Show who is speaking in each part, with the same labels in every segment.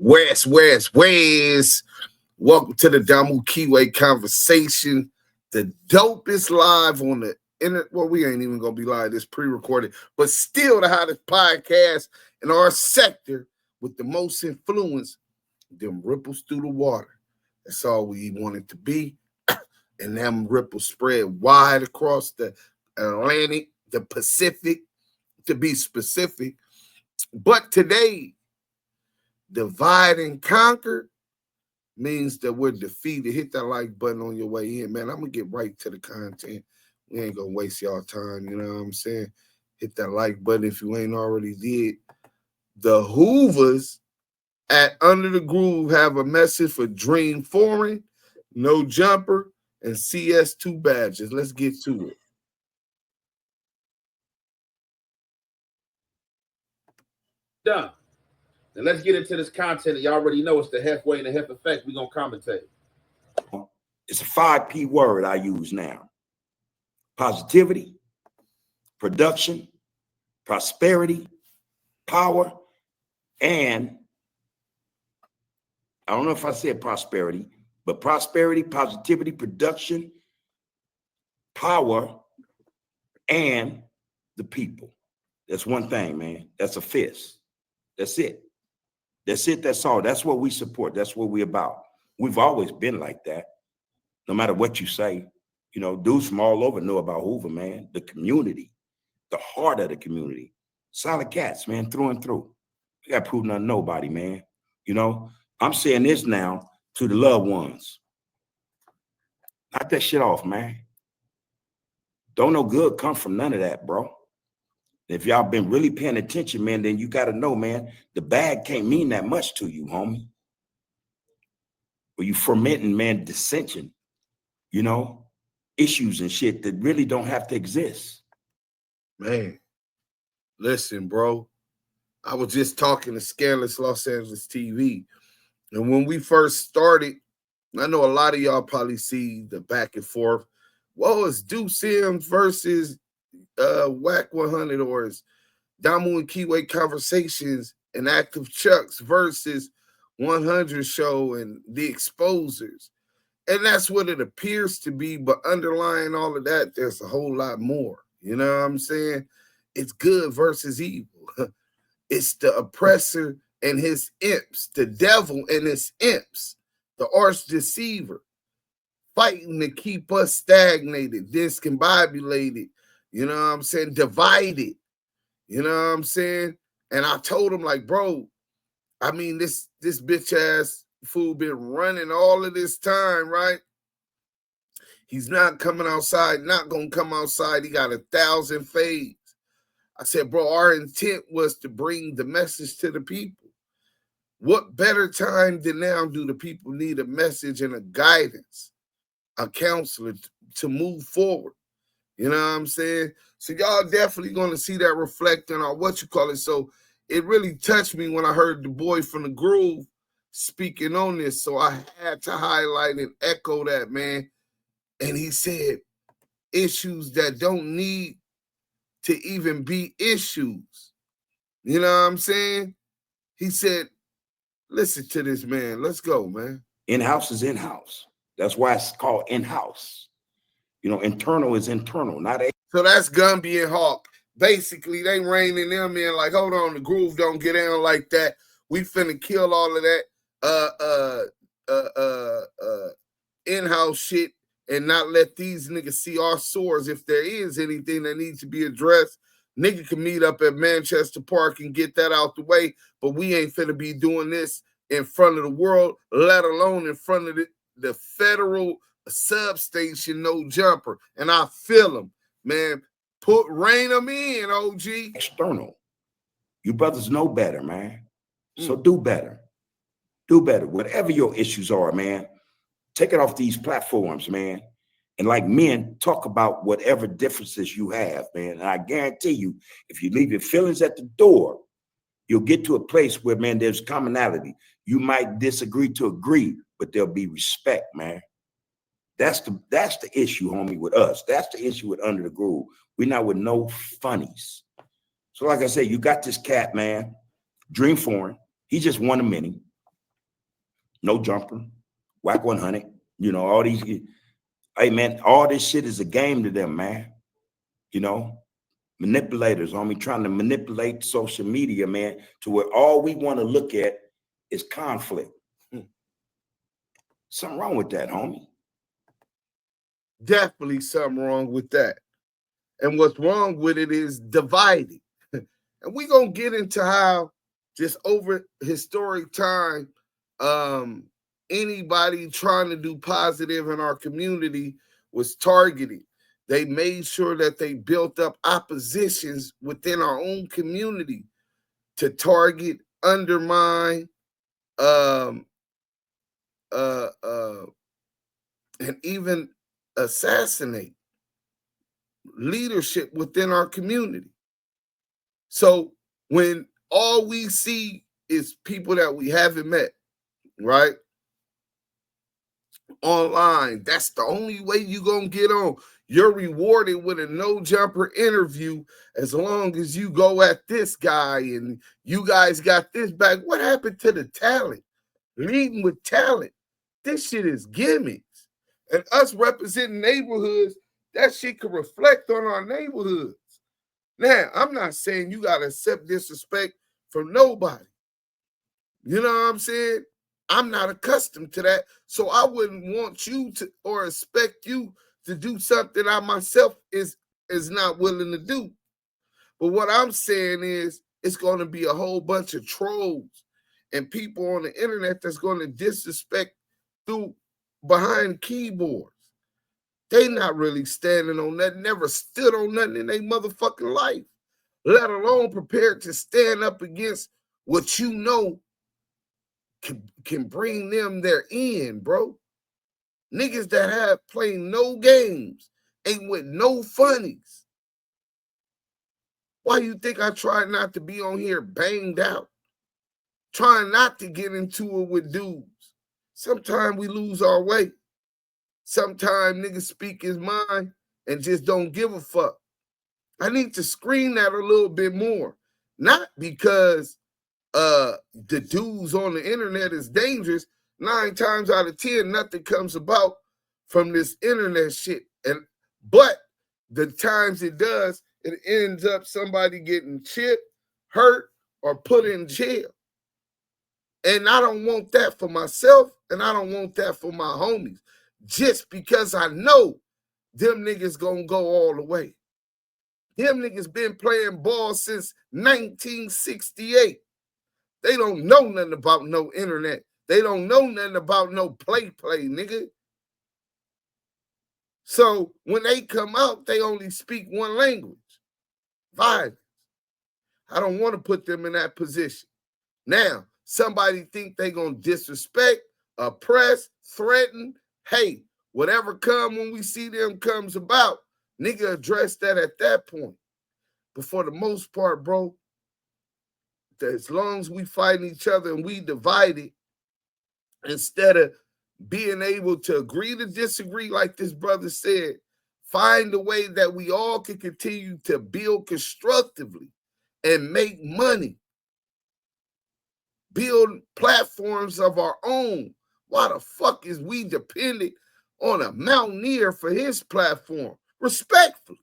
Speaker 1: Where's. Welcome to the Damu Kiwe Conversation, the dopest live on the internet. Well, we ain't even going to be live. This pre-recorded, but still the hottest podcast in our sector with the most influence. Them ripples through the water. That's all we want it to be. And them ripples spread wide across the Atlantic, the Pacific, to be specific. But today, divide and conquer means that we're defeated. Hit that like button on your way in, man. I'm going to get right to the content. We ain't going to waste y'all time, you know what I'm saying? Hit that like button if you ain't already did. The Hoovers at Under the Groove have a message for Dream Foreign, No Jumper, and CS2 badges. Let's get to it.
Speaker 2: Done. And let's get into this content. You already know it's the halfway and the half effect. We're going to commentate.
Speaker 3: It's a 5P word I use now. Positivity, production, prosperity, power, and I don't know if I said prosperity, but prosperity, positivity, production, power, and the people. That's one thing, man. That's a fist. That's it. That's it. That's all. That's what we support. That's what we're about. We've always been like that. No matter what you say, you know, dudes from all over know about Hoover, man. The community, the heart of the community. Solid cats, man, through and through. We got proof nothing nobody, man. You know, I'm saying this now to the loved ones. Knock that shit off, man. Don't no good come from none of that, bro. If y'all been really paying attention, man, then you got to know, man, the bag can't mean that much to you, homie. But you fermenting, man, dissension, you know, issues and shit that really don't have to exist.
Speaker 1: Man, listen, bro. I was just talking to Scandalous Los Angeles TV. And when we first started, I know a lot of y'all probably see the back and forth. What was Deuce Sims versus Whack 100, or is Damu Kiwe Conversations and Active Chucks versus 100 show and the exposers? And that's what it appears to be, but underlying all of that, there's a whole lot more. You know what I'm saying? It's good versus evil. It's the oppressor and his imps, the devil and his imps, the arch deceiver, fighting to keep us stagnated, discombobulated, you know what I'm saying, divided, you know what I'm saying? And I told him, like, bro, I mean, this bitch ass fool been running all of this time, right? He's not coming outside, not gonna come outside. He got 1,000 fades. I said, bro, our intent was to bring the message to the people. What better time than now do the people need a message and a guidance, a counselor to move forward? You know what I'm saying? So y'all definitely going to see that reflecting on what you call it. So it really touched me when I heard the boy from the Groove speaking on this. So I had to highlight and echo that, man. And he said issues that don't need to even be issues. You know what I'm saying? He said, listen to this, man. Let's go, man.
Speaker 3: In-house is in-house. That's why it's called in-house. You know, internal is internal, not a.
Speaker 1: So that's Gumby and Hawk. Basically, they reining them in like, hold on, the Groove don't get down like that. We finna kill all of that in-house shit and not let these niggas see our sores. If there is anything that needs to be addressed, nigga can meet up at Manchester Park and get that out the way. But we ain't finna be doing this in front of the world, let alone in front of the federal substation, No Jumper. And I feel them, man. Rein them in, OG.
Speaker 3: External. You brothers know better, man. So do better. Do better. Whatever your issues are, man, take it off these platforms, man. And like men, talk about whatever differences you have, man. And I guarantee you, if you leave your feelings at the door, you'll get to a place where, man, there's commonality. You might disagree to agree, but there'll be respect, man. That's the issue, homie, with us. That's the issue with Under the Groove. We're not with no funnies. So like I said, you got this cat, man, Dream Foreign. He just won a mini. No Jumper, Whack 100, you know, all these. Hey, man, all this shit is a game to them, man. You know, manipulators, trying to manipulate social media, man, to where all we want to look at is conflict. Something wrong with that, homie.
Speaker 1: Definitely something wrong with that. And what's wrong with it is dividing. And we're going to get into how just over historic time, anybody trying to do positive in our community was targeted. They made sure that they built up oppositions within our own community to target, undermine, and even assassinate leadership within our community. So when all we see is people that we haven't met, right? Online, that's the only way you're going to get on. You're rewarded with a no jumper interview as long as you go at this guy and you guys got this back. What happened to the talent? Leading with talent. This shit is gimmicks. And us representing neighborhoods, that shit could reflect on our neighborhoods. Now, I'm not saying you got to accept disrespect from nobody. You know what I'm saying? I'm not accustomed to that. So I wouldn't want you to or expect you to do something I myself is not willing to do. But what I'm saying is it's going to be a whole bunch of trolls and people on the internet that's going to disrespect through behind keyboards. They not really standing on nothing, never stood on nothing in their motherfucking life, let alone prepared to stand up against what you know can bring them their end, bro. Niggas that have played no games, ain't with no funnies. Why you think I try not to be on here banged out? Trying not to get into it with dudes. Sometimes we lose our way. Sometimes niggas speak his mind and just don't give a fuck. I need to screen that a little bit more. Not because the dudes on the internet is dangerous. 9 times out of 10, nothing comes about from this internet shit. But the times it does, it ends up somebody getting chipped, hurt, or put in jail. And I don't want that for myself, and I don't want that for my homies. Just because I know them niggas gonna go all the way. Them niggas been playing ball since 1968. They don't know nothing about no internet. They don't know nothing about no play, nigga. So when they come out, they only speak one language, violence. I don't want to put them in that position. Now, somebody think they gonna disrespect, oppress, threaten. Hey, whatever come when we see them comes about, nigga address that at that point. But for the most part, bro, as long as we fighting each other and we divided, instead of being able to agree to disagree, like this brother said, find a way that we all can continue to build constructively and make money. Build platforms of our own. Why the fuck is we dependent on a mountaineer for his platform? Respectfully.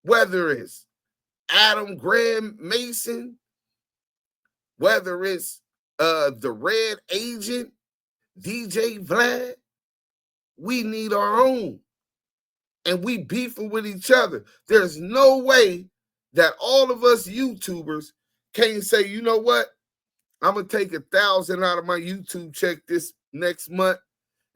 Speaker 1: Whether it's Adam Graham Mason, whether it's the Red Agent, DJ Vlad, we need our own. And we beefing with each other. There's no way that all of us YouTubers can't say, you know what? I'm going to take 1,000 out of my YouTube check this next month,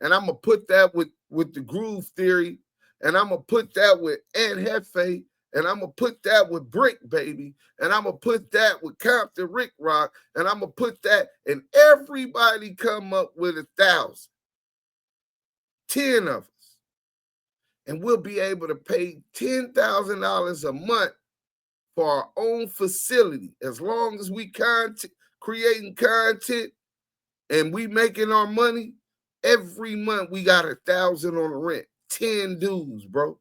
Speaker 1: and I'm going to put that with the Groove Theory, and I'm going to put that with Aunt Hefe, and I'm going to put that with Brick Baby, and I'm going to put that with Compton Rick Rock, and I'm going to put that, and everybody come up with 1,000. 10 of us. And we'll be able to pay $10,000 a month for our own facility. As long as we creating content and we making our money, every month we got 1,000 on the rent. 10 dudes, bro.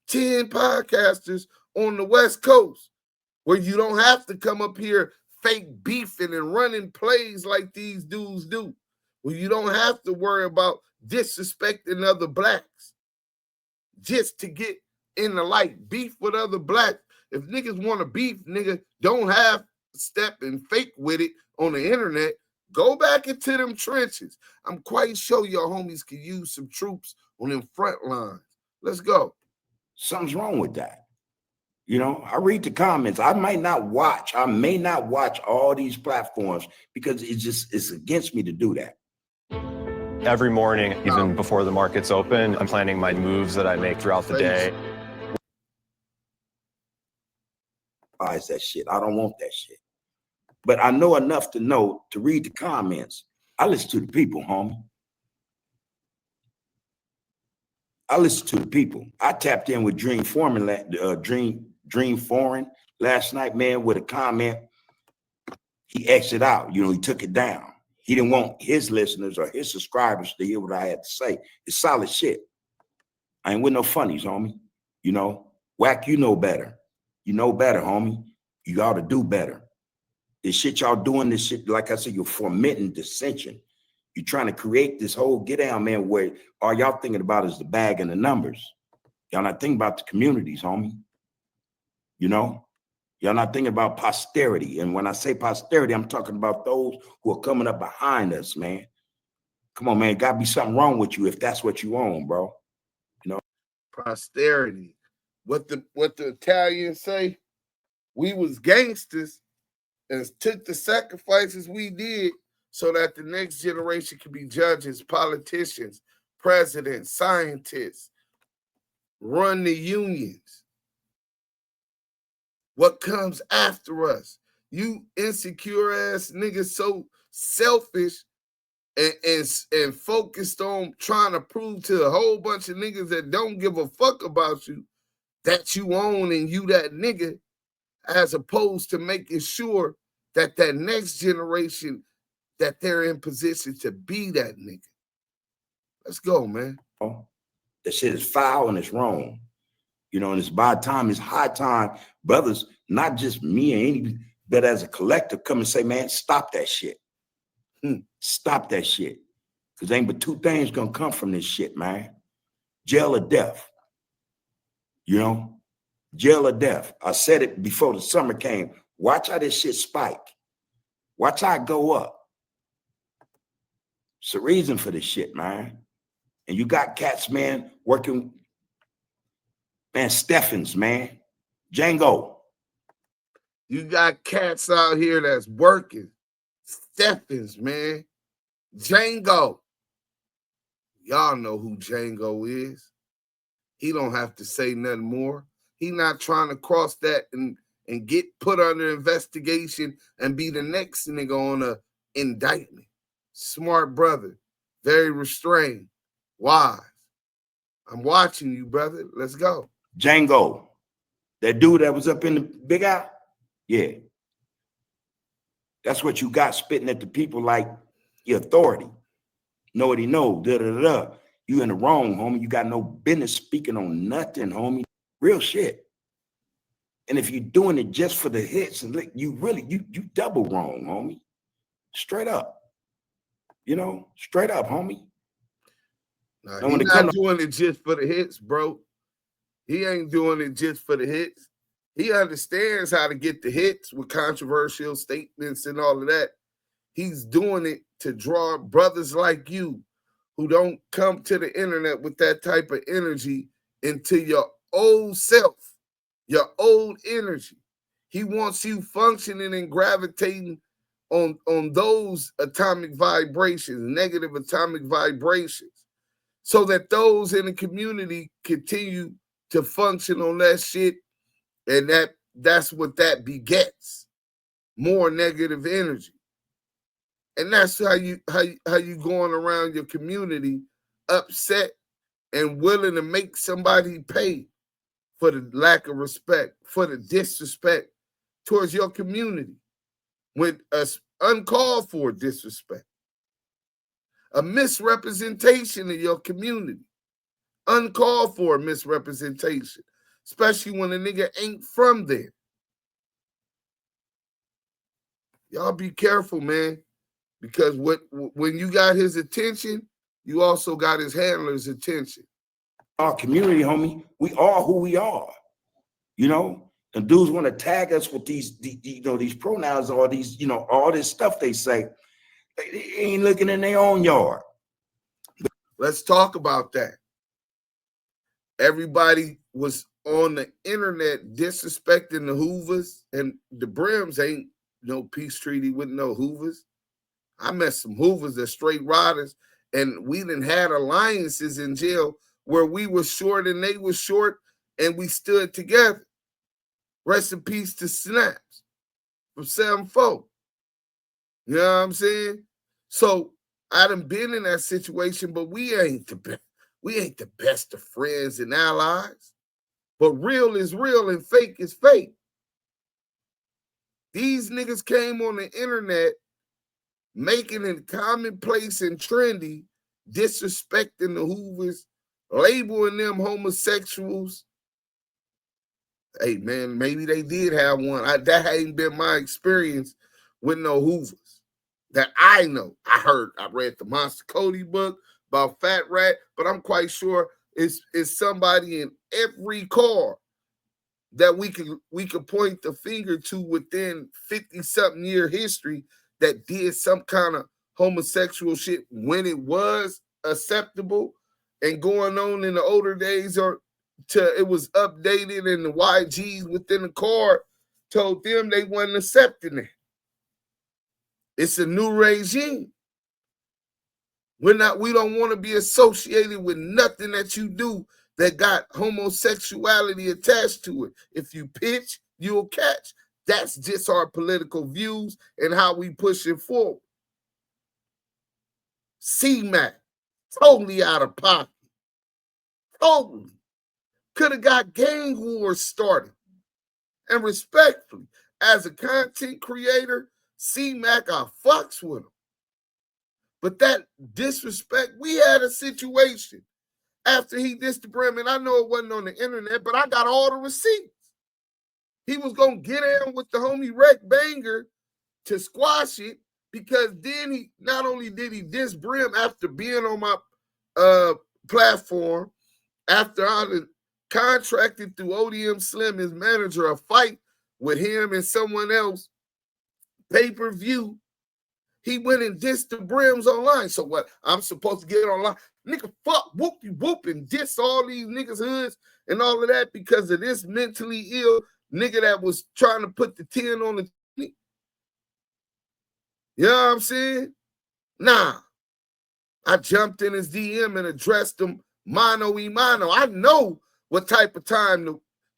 Speaker 1: 10 podcasters on the West Coast where you don't have to come up here fake beefing and running plays like these dudes do, where you don't have to worry about disrespecting other blacks just to get in the light, beef with other blacks. If niggas want to beef, nigga, don't have step and fake with it on the internet. Go back into them trenches. I'm quite sure your homies can use some troops on them front lines. Let's go.
Speaker 3: Something's wrong with that. You know, I read the comments. I may not watch all these platforms because it's against me to do that.
Speaker 4: Every morning, even before the markets open, I'm planning my moves that I make throughout the day.
Speaker 3: Buys that shit. I don't want that shit. But I know enough to know to read the comments. I listen to the people, homie. I listen to the people. I tapped in with Dream Foreman last night, man, with a comment. He exited out. You know, he took it down. He didn't want his listeners or his subscribers to hear what I had to say. It's solid shit. I ain't with no funnies, homie. You know, Whack, you know better. You know better, homie. You ought to do better. This shit y'all doing, this shit, like I said, you're fomenting dissension. You're trying to create this whole get down, man, where all y'all thinking about is the bag and the numbers. Y'all not thinking about the communities, homie. You know? Y'all not thinking about posterity. And when I say posterity, I'm talking about those who are coming up behind us, man. Come on, man. Gotta be something wrong with you if that's what you own, bro. You know?
Speaker 1: Posterity. What the Italians say, we was gangsters and took the sacrifices we did so that the next generation can be judges, politicians, presidents, scientists, run the unions. What comes after us? You insecure ass niggas so selfish and focused on trying to prove to a whole bunch of niggas that don't give a fuck about you that you own and you that nigga, as opposed to making sure that that next generation, that they're in position to be that nigga. Let's go, man.
Speaker 3: That shit is foul and it's wrong. You know, and it's by time, it's high time, brothers, not just me and any, but as a collective, come and say, man, stop that shit. Stop that shit. Because ain't but two things gonna come from this shit, man. Jail or death. You know, jail or death. I said it before the summer came. Watch how this shit spike. Watch how it go up. It's a reason for this shit, man. And you got cats, man, working, man, Steffens, man. Django.
Speaker 1: You got cats out here that's working. Steffens, man. Django. Y'all know who Django is. He don't have to say nothing more. He not trying to cross that and get put under investigation and be the next nigga on a indictment. Smart brother. Very restrained. Wise. I'm watching you, brother. Let's go.
Speaker 3: Django. That dude that was up in the Big Eye? Yeah. That's what you got spitting at the people like your authority. Know what he know. Da-da-da-da. You in the wrong, homie. You got no business speaking on nothing, homie. Real shit. And if you're doing it just for the hits, and you double wrong, homie. Straight up. You know, straight up, homie.
Speaker 1: Nah, he's not doing it just for the hits, bro. He ain't doing it just for the hits. He understands how to get the hits with controversial statements and all of that. He's doing it to draw brothers like you who don't come to the internet with that type of energy into your old self, your old energy. He wants you functioning and gravitating on those atomic vibrations, negative atomic vibrations, so that those in the community continue to function on that shit, and that's what that begets, more negative energy. And that's how you going around your community upset and willing to make somebody pay for the lack of respect, for the disrespect towards your community, with a uncalled for disrespect, a misrepresentation of your community, uncalled for misrepresentation, especially when a nigga ain't from there. Y'all be careful, man, because when you got his attention, you also got his handler's attention.
Speaker 3: Our community, homie, we are who we are, you know. And dudes want to tag us with these pronouns or these, all this stuff they say. They ain't looking in their own yard.
Speaker 1: Let's talk about that. Everybody was on the internet disrespecting the Hoovers, and the Brims ain't no peace treaty with no Hoovers. I met some Hoovers that straight riders, and we done had alliances in jail where we were short and they were short, and we stood together. Rest in peace to Snaps from 7-4. You know what I'm saying? So I done been in that situation, but we ain't the best of friends and allies. But real is real and fake is fake. These niggas came on the internet making it commonplace and trendy, disrespecting the Hoovers, labeling them homosexuals. Hey, man, maybe they did have one. That ain't been my experience with no Hoovers that I know. I read the Monster Cody book about Fat Rat, but I'm quite sure it's somebody in every car that we could point the finger to within 50-something year history that did some kind of homosexual shit when it was acceptable and going on in the older days, or it was updated and the YGs within the car told them they wasn't accepting it. It's a new regime. We don't want to be associated with nothing that you do that got homosexuality attached to it. If you pitch, you'll catch. That's just our political views and how we push it forward. C-Mac, totally out of pocket. Totally. Could have got gang wars started. And respectfully, as a content creator, C-Mac, I fucks with him. But that disrespect, we had a situation after he dissed the Brim, and I know it wasn't on the internet, but I got all the receipts. He was going to get in with the homie Wreck Banger to squash it, because then he not only did he diss Brim after being on my platform, after I had contracted through ODM Slim, his manager, a fight with him and someone else, pay-per-view, he went and dissed the Brims online. So what? I'm supposed to get online? Nigga, fuck, whoop-de-whoop, and diss all these niggas' hoods and all of that because of this mentally ill nigga that was trying to put the 10 on the 20. You know what I'm saying? Nah. I jumped in his DM and addressed him mano y mano. I know what type of time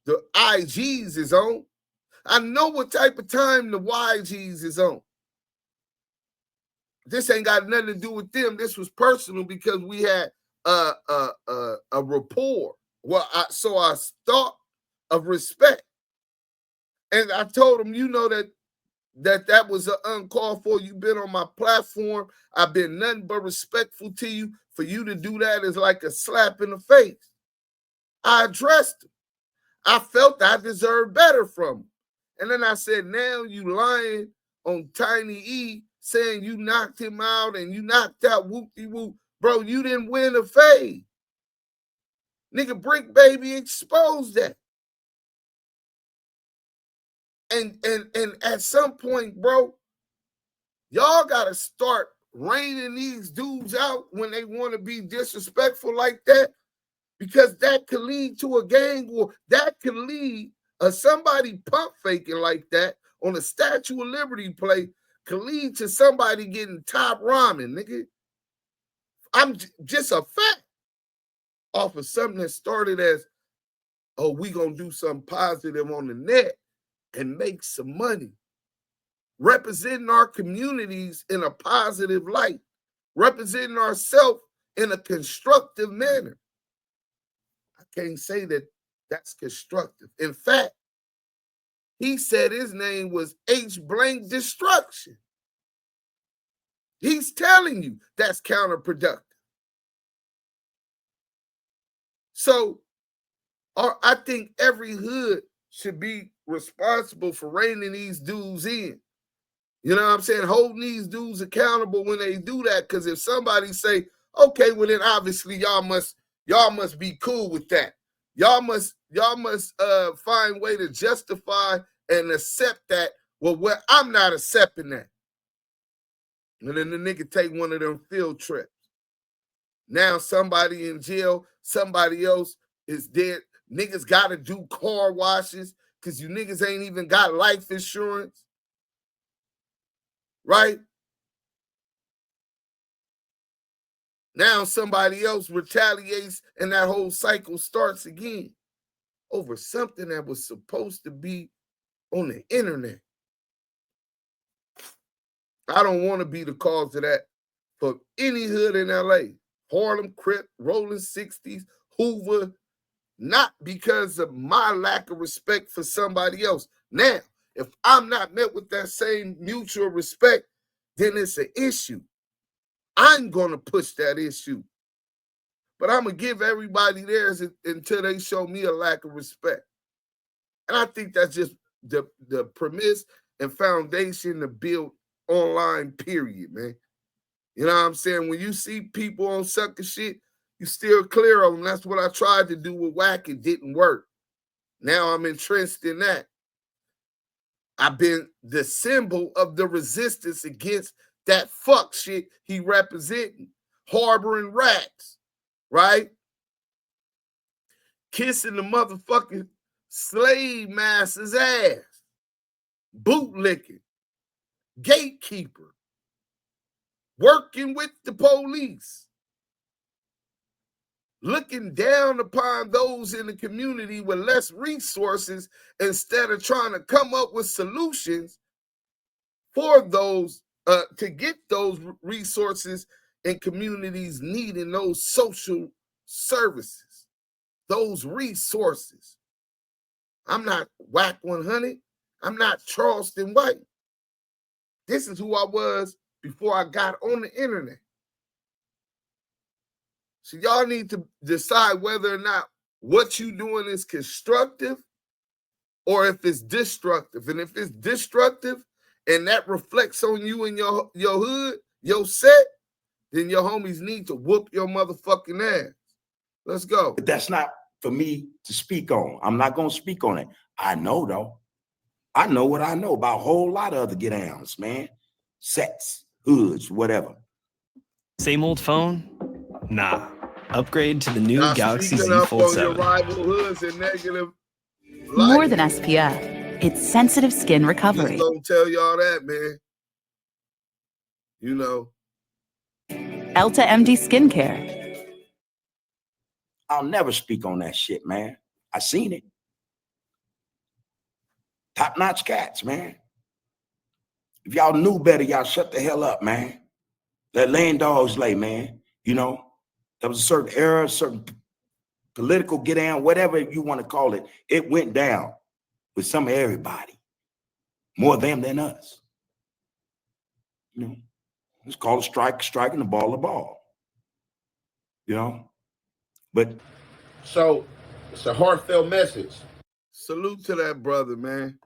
Speaker 1: the IGs is on. I know what type of time the YGs is on. This ain't got nothing to do with them. This was personal because we had a rapport. Well, I thought of respect. And I told him, you know that was an uncalled for. You've been on my platform. I've been nothing but respectful to you. For you to do that is like a slap in the face. I addressed him. I felt I deserved better from him. And then I said, now you lying on Tiny E, saying you knocked him out and you knocked out whoop-de-whoop. Bro, you didn't win a fade. Nigga, Brick Baby exposed that. And at some point, bro, y'all got to start reining these dudes out when they want to be disrespectful like that, because that could lead to a gang war. That could lead somebody pump faking like that on a Statue of Liberty play could lead to somebody getting top ramen, nigga. I'm just a fact off of something that started as, oh, we gonna do something positive on the net and make some money, representing our communities in a positive light, representing ourselves in a constructive manner. I can't say that that's constructive. In fact, he said his name was H blank destruction. He's telling you that's counterproductive. So I think every hood should be responsible for reining these dudes in. You know what I'm saying? Holding these dudes accountable when they do that. Because if somebody say, okay, well then obviously y'all must be cool with that. Y'all must find way to justify and accept that. Well, I'm not accepting that. And then the nigga take one of them field trips. Now somebody in jail, somebody else is dead. Niggas got to do car washes because you niggas ain't even got life insurance. Right? Now somebody else retaliates and that whole cycle starts again over something that was supposed to be on the internet. I don't want to be the cause of that for any hood in LA. Harlem, Crips, Rolling 60s, Hoover, not because of my lack of respect for somebody else. Now, if I'm not met with that same mutual respect, then it's an issue. I'm going to push that issue. But I'm going to give everybody theirs until they show me a lack of respect. And I think that's just the premise and foundation to build online, period, man. You know what I'm saying? When you see people on sucker shit, you steer clear of them. That's what I tried to do with Wack. It didn't work. Now I'm entrenched in that. I've been the symbol of the resistance against that fuck shit he representing. Harboring rats, right? Kissing the motherfucking slave master's ass. Bootlicking. Gatekeeper. Working with the police. Looking down upon those in the community with less resources instead of trying to come up with solutions for those, to get those resources in communities needing those social services, those resources. I'm not Wack 100. I'm not Charleston White. This is who I was before I got on the internet. So y'all need to decide whether or not what you doing is constructive or if it's destructive. And if it's destructive and that reflects on you and your hood, your set, then your homies need to whoop your motherfucking ass. Let's go.
Speaker 3: But that's not for me to speak on. I'm not going to speak on it. I know, though. I know what I know about a whole lot of other get-downs, man. Sets, hoods, whatever.
Speaker 5: Same old phone? Nah. Upgrade to the new
Speaker 1: Now,
Speaker 5: Galaxy Z
Speaker 1: up
Speaker 5: Fold
Speaker 1: on
Speaker 5: 7.
Speaker 1: Your rival hoods and negative
Speaker 6: More
Speaker 1: light.
Speaker 6: than SPF, it's sensitive skin recovery.
Speaker 1: Just gonna tell y'all that, man. You know.
Speaker 6: Elta MD Skincare.
Speaker 3: I'll never speak on that shit, man. I seen it. Top-notch cats, man. If y'all knew better, y'all shut the hell up, man. Let laying dogs lay, man. You know, there was a certain era, certain political get down, whatever you want to call it. It went down with some of everybody. More them than us. You know, it's called a strike, striking the ball, a ball. You know, but.
Speaker 2: So it's a heartfelt message.
Speaker 1: Salute to that brother, man.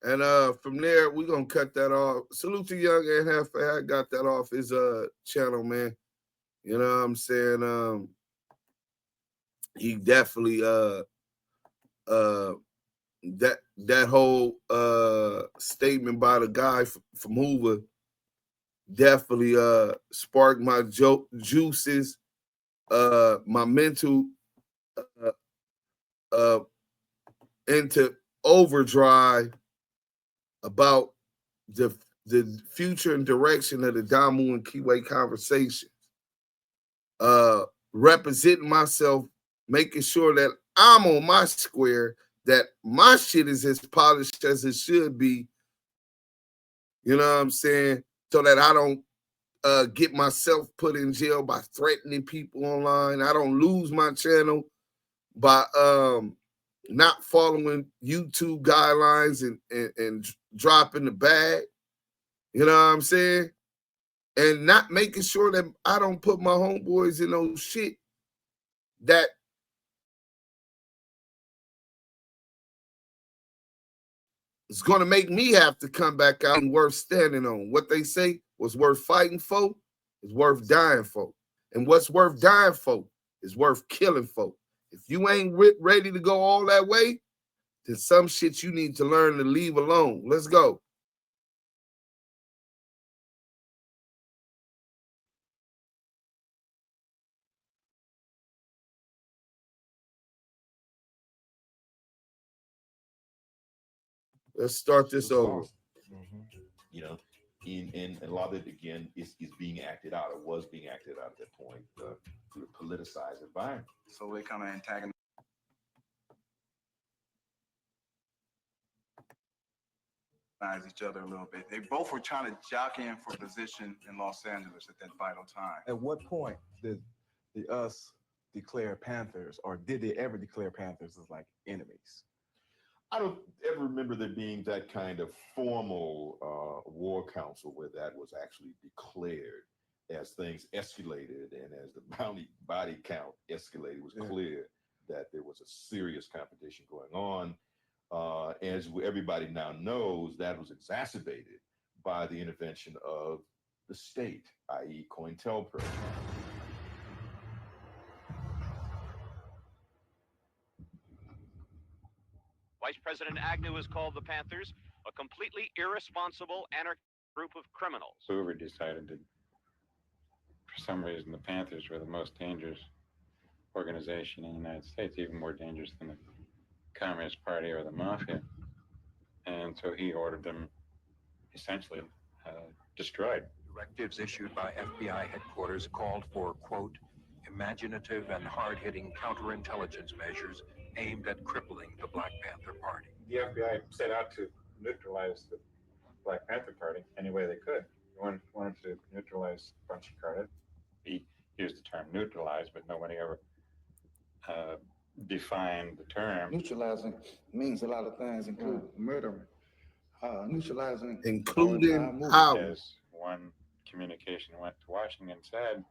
Speaker 1: And from there, we're going to cut that off. Salute to Young and Half. I got that off his channel, man. You know what I'm saying? He definitely that whole statement by the guy from Hoover definitely sparked my juices, my mental into overdrive about the future and direction of the Damu and Kiwe Conversations. Representing myself, making sure that I'm on my square, that my shit is as polished as it should be. You know what I'm saying? So that I don't get myself put in jail by threatening people online. I don't lose my channel by not following YouTube guidelines and dropping the bag. You know what I'm saying? And not making sure that I don't put my homeboys in those shit that – It's going to make me have to come back out and worth standing on. What they say was worth fighting for is worth dying for. And what's worth dying for is worth killing for. If you ain't ready to go all that way, then some shit you need to learn to leave alone. Let's go. Let's start this over.
Speaker 7: You know, and a lot of it again is being acted out, or was being acted out at that point through a politicized environment.
Speaker 8: So they kind of antagonize each other a little bit. They both were trying to jockey in for position in Los Angeles at that vital time.
Speaker 9: At what point did the US declare Panthers, or did they ever declare Panthers as like enemies?
Speaker 7: I don't ever remember there being that kind of formal war council where that was actually declared. As things escalated and as the body count escalated, it was clear that there was a serious competition going on. As everybody now knows, that was exacerbated by the intervention of the state, i.e. COINTELPRO.
Speaker 10: Vice President Agnew has called the Panthers a completely irresponsible anarchist group of criminals.
Speaker 11: Hoover decided that, for some reason, the Panthers were the most dangerous organization in the United States, even more dangerous than the Communist Party or the Mafia. And so he ordered them essentially destroyed.
Speaker 12: Directives issued by FBI headquarters called for, quote, imaginative and hard-hitting counterintelligence measures aimed at crippling the Black Panther Party.
Speaker 11: The FBI set out to neutralize the Black Panther Party any way they could. They wanted to neutralize Bunchy Carter. He used the term neutralize, but nobody ever defined the term.
Speaker 9: Neutralizing means a lot of things, including murdering. Neutralizing,
Speaker 1: including how?
Speaker 11: As one communication went to Washington, said,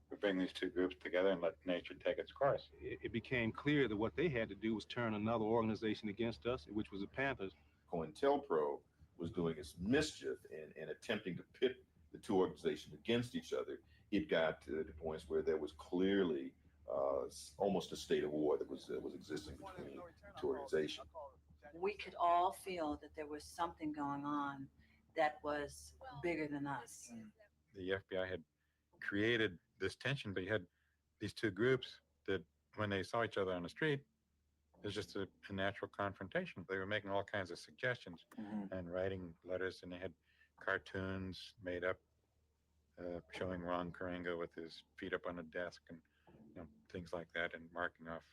Speaker 11: we bring these two groups together and let nature take its course.
Speaker 13: It became clear that what they had to do was turn another organization against us, which was the Panthers.
Speaker 7: COINTELPRO was doing its mischief and attempting to pit the two organizations against each other. It got to the points where there was clearly almost a state of war that was existing between the two organizations.
Speaker 14: We could all feel that there was something going on that was bigger than us.
Speaker 11: The FBI had created this tension, but you had these two groups that when they saw each other on the street, it was just a natural confrontation. They were making all kinds of suggestions and writing letters, and they had cartoons made up showing Ron Karenga with his feet up on the desk and things like that, and marking off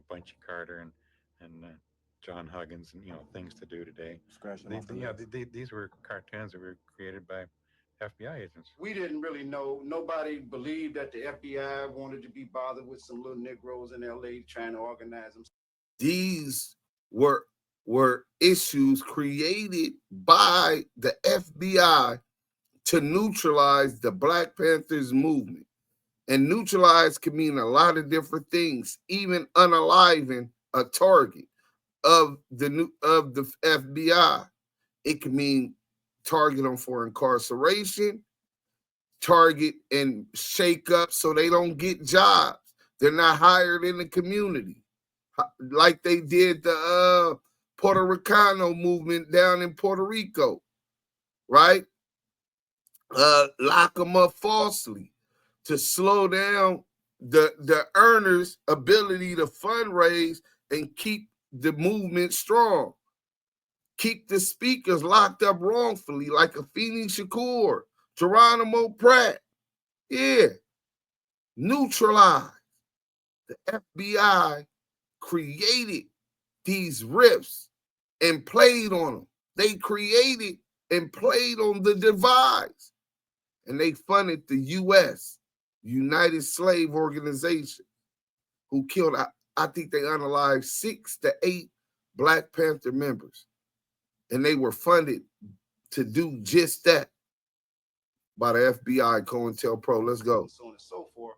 Speaker 11: Bunchy Carter and John Huggins and things to do today. These were cartoons that were created by FBI agents.
Speaker 8: We didn't really know. Nobody believed that the FBI wanted to be bothered with some little Negroes in LA trying to organize them.
Speaker 1: These were issues created by the FBI to neutralize the Black Panthers movement. And neutralize can mean a lot of different things, even unaliving a target of the FBI. It can mean target them for incarceration, target and shake up so they don't get jobs. They're not hired in the community, like they did the Puerto Ricano movement down in Puerto Rico, right? Lock them up falsely to slow down the earners' ability to fundraise and keep the movement strong. Keep the speakers locked up wrongfully, like Afeni Shakur, Geronimo Pratt. Yeah. Neutralize. The FBI created these riffs and played on them. They created and played on the divides. And they funded the U.S., United Slave Organization, who killed, I think they unalived 6 to 8 Black Panther members. And they were funded to do just that by the FBI, COINTELPRO. Let's go.
Speaker 8: So on and so forth.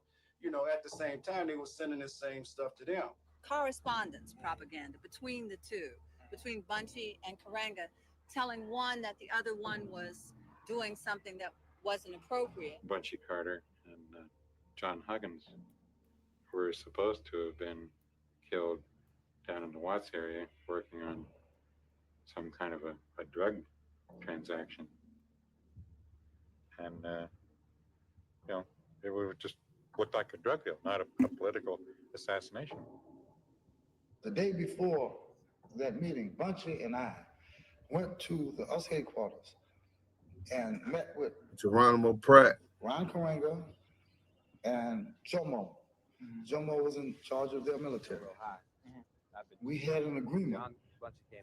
Speaker 8: At the same time, they were sending the same stuff to them.
Speaker 14: Correspondence propaganda between the two, between Bunchy and Karenga, telling one that the other one was doing something that wasn't appropriate.
Speaker 11: Bunchy Carter and John Huggins were supposed to have been killed down in the Watts area working on some kind of a drug transaction. And, it would just looked like a drug deal, not a political assassination.
Speaker 15: The day before that meeting, Bunchy and I went to the US headquarters and met with
Speaker 1: Geronimo Pratt,
Speaker 15: Ron Karenga, and Jomo. Jomo was in charge of their military. We had an agreement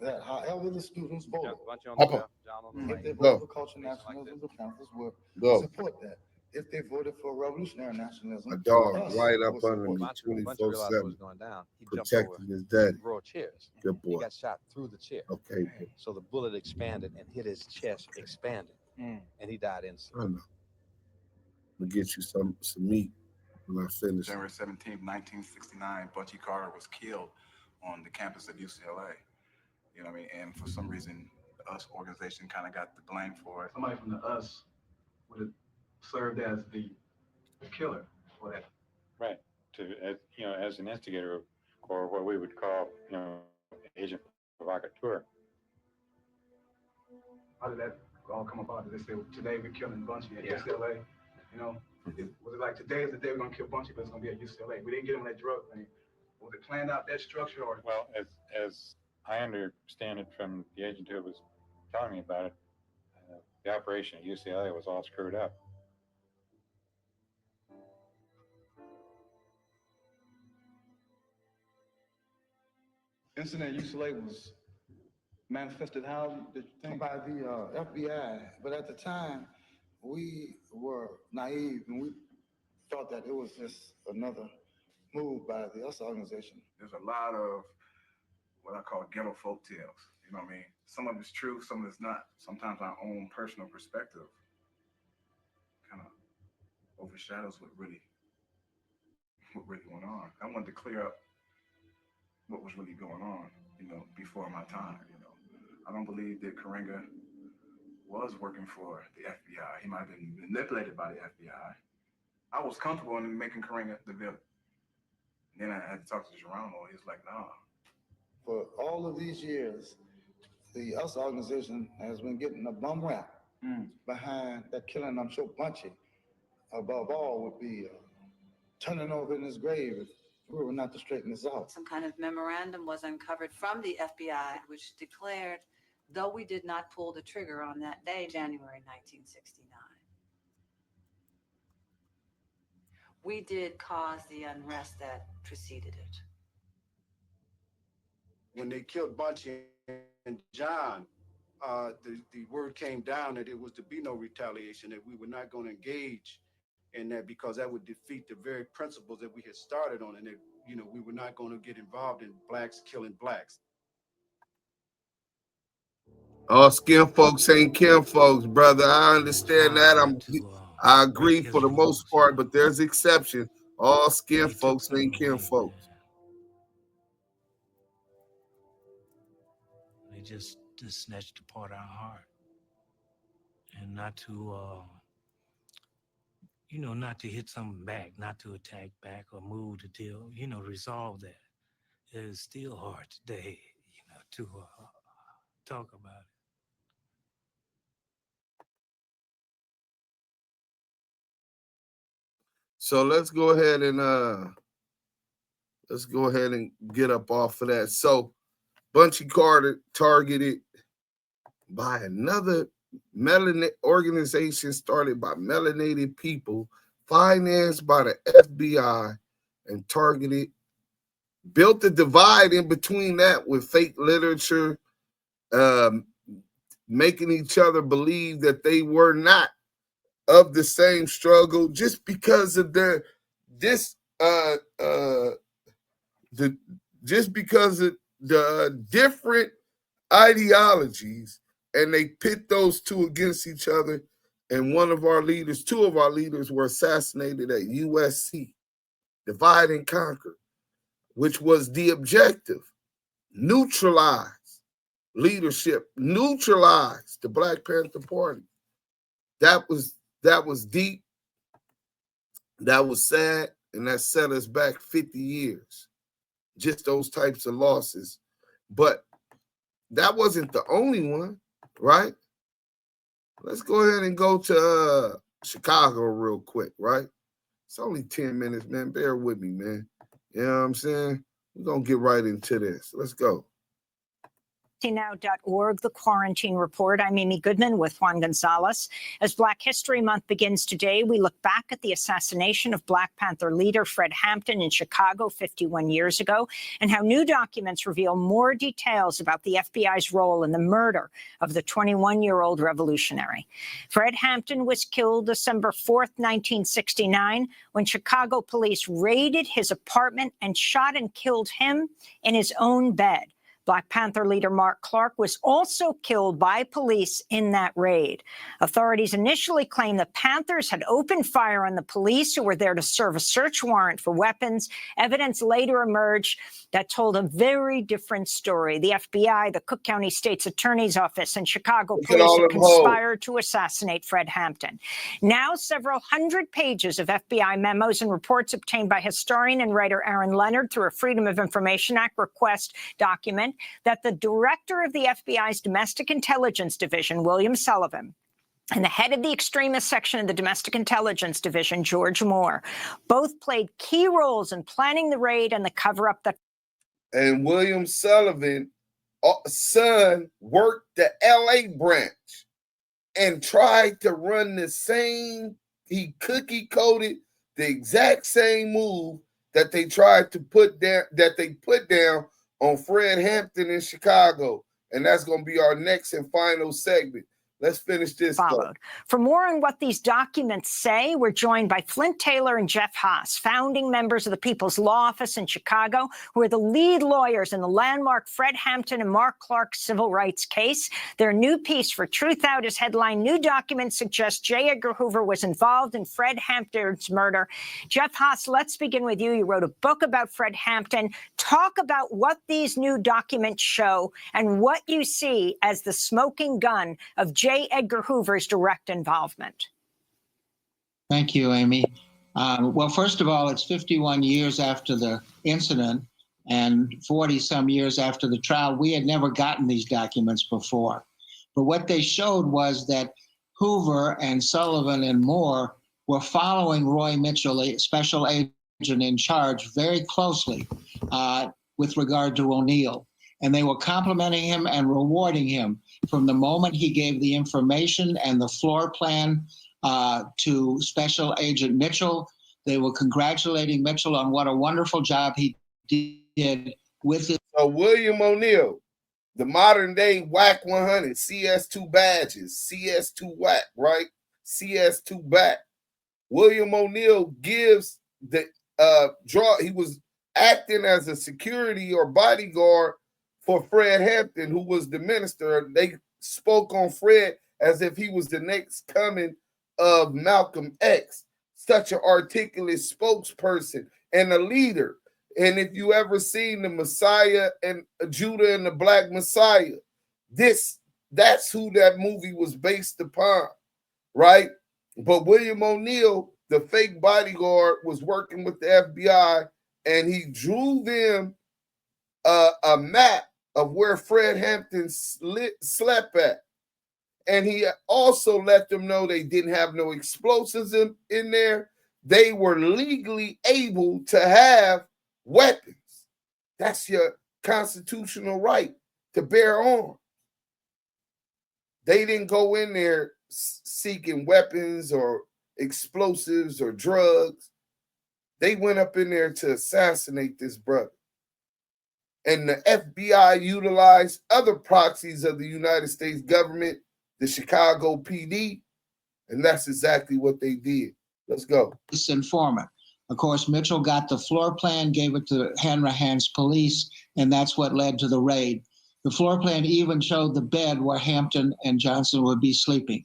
Speaker 15: that however the students voted, if they voted for cultural nationalism, the Panthers would support that. If they voted for revolutionary nationalism,
Speaker 1: a dog
Speaker 15: us
Speaker 1: right up
Speaker 15: would
Speaker 1: under
Speaker 15: support
Speaker 1: me,
Speaker 15: it.
Speaker 1: 24/7, protecting his daddy. Good boy.
Speaker 16: He got shot through the chair.
Speaker 1: Okay.
Speaker 16: So the bullet expanded and hit his chest, expanded, and he died instantly.
Speaker 1: I know. I'm gonna get you some meat when I finish.
Speaker 9: January 17th, 1969, Bunchy Carter was killed on the campus of UCLA. You know what I mean? And for some reason, the US organization kind of got the blame for it.
Speaker 17: Somebody from the US would have served as the killer for that.
Speaker 11: Right. As an instigator, or what we would call, agent provocateur.
Speaker 17: How did that all come about? Did they say, today we're killing Bunchy at UCLA? Was it like, today is the day we're going to kill Bunchy, but it's going to be at UCLA? We didn't get him on that drug thing. Was it planned out, that structure? Or
Speaker 11: Well, as I understand it from the agent who was telling me about it, the operation at UCLA was all screwed up.
Speaker 17: incident at UCLA was manifested how, did you think?
Speaker 15: By the FBI, but at the time, we were naive and we thought that it was just another move by the US organization.
Speaker 9: There's a lot of what I call ghetto folk tales. You know what I mean? Some of it's true, some of it's not. Sometimes our own personal perspective kind of overshadows what really went on. I wanted to clear up what was really going on, before my time, I don't believe that Karenga was working for the FBI. He might have been manipulated by the FBI. I was comfortable in making Karenga the villain. Then I had to talk to Geronimo. He was like, nah.
Speaker 15: For all of these years, the US organization has been getting a bum rap behind that killing. I'm sure Bunchy, above all, would be turning over in his grave if we were not to straighten this out.
Speaker 14: Some kind of memorandum was uncovered from the FBI, which declared, though we did not pull the trigger on that day, January 1969, we did cause the unrest that preceded it.
Speaker 8: When they killed Bunchy and John, the word came down that it was to be no retaliation, that we were not going to engage in that because that would defeat the very principles that we had started on, and that, we were not going to get involved in blacks killing blacks.
Speaker 1: All skin folks ain't kin folks, brother. I understand that. I agree for the most part, but there's exceptions. All skin folks ain't kin folks.
Speaker 18: They just snatched apart our heart, and not to not to hit something back, not to attack back or move the deal, resolve that. It is still hard today, to talk about it.
Speaker 1: So let's go ahead and get up off of that. So Bunchy Carter targeted by another organization started by melanated people, financed by the FBI, and targeted, built a divide in between that with fake literature, making each other believe that they were not of the same struggle just because of the different ideologies, and they pit those two against each other. And two of our leaders were assassinated at USC, divide and conquer, which was the objective, neutralize leadership neutralized the Black Panther Party. That was deep. That was sad, and that set us back 50 years. Just those types of losses. But that wasn't the only one, right? Let's go ahead and go to Chicago real quick, right? It's only 10 minutes, man. Bear with me, man. You know what I'm saying? We're going to get right into this. Let's go.
Speaker 19: Now.org, The Quarantine Report. I'm Amy Goodman with Juan Gonzalez. As Black History Month begins today, we look back at the assassination of Black Panther leader Fred Hampton in Chicago 51 years ago, and how new documents reveal more details about the FBI's role in the murder of the 21-year-old revolutionary. Fred Hampton was killed December 4th, 1969, when Chicago police raided his apartment and shot and killed him in his own bed. Black Panther leader Mark Clark was also killed by police in that raid. Authorities initially claimed the Panthers had opened fire on the police who were there to serve a search warrant for weapons. Evidence later emerged that told a very different story. The FBI, the Cook County State's Attorney's Office, and Chicago police had conspired to assassinate Fred Hampton. Now, several hundred pages of FBI memos and reports obtained by historian and writer Aaron Leonard through a Freedom of Information Act request document that the director of the FBI's Domestic Intelligence Division, William Sullivan, and the head of the extremist section of the Domestic Intelligence Division, George Moore, both played key roles in planning the raid and the cover-up that...
Speaker 1: And William Sullivan's son worked the LA branch and tried to run the same, he cookie-coded the exact same move that they tried to put down, on Fred Hampton in Chicago. And that's going to be our next and final segment. Let's finish this.
Speaker 19: Followed. For more on what these documents say, we're joined by Flint Taylor and Jeff Haas, founding members of the People's Law Office in Chicago, who are the lead lawyers in the landmark Fred Hampton and Mark Clark civil rights case. Their new piece for Truth Out is headlined, "New Documents Suggest J. Edgar Hoover Was Involved in Fred Hampton's Murder." Jeff Haas, let's begin with you. You wrote a book about Fred Hampton. Talk about what these new documents show and what you see as the smoking gun of J. Edgar Hoover's direct involvement.
Speaker 20: Thank you, Amy. Well, first of all, it's 51 years after the incident and 40-some years after the trial. We had never gotten these documents before. But what they showed was that Hoover and Sullivan and Moore were following Roy Mitchell, a special agent in charge, very closely with regard to O'Neill. And they were complimenting him and rewarding him from the moment he gave the information and the floor plan to Special Agent Mitchell. They were congratulating Mitchell on what a wonderful job he did with it.
Speaker 1: So William O'Neill, the modern day WAC 100, CS2 badges, CS2 WAC, right? CS2 back. William O'Neill gives the he was acting as a security or bodyguard for Fred Hampton, who was the minister. They spoke on Fred as if he was the next coming of Malcolm X, such an articulate spokesperson and a leader. And if you ever seen the Messiah and Judah and the Black Messiah, that's who that movie was based upon, right? But William O'Neill, the fake bodyguard, was working with the FBI, and he drew them a map of where Fred Hampton slept at. And he also let them know they didn't have no explosives in there. They were legally able to have weapons. That's your constitutional right to bear arms. They didn't go in there seeking weapons or explosives or drugs. They went up in there to assassinate this brother. And the FBI utilized other proxies of the United States government, the Chicago PD, and that's exactly what they did. Let's go.
Speaker 20: This informant. Of course, Mitchell got the floor plan, gave it to Hanrahan's police, and that's what led to the raid. The floor plan even showed the bed where Hampton and Johnson would be sleeping.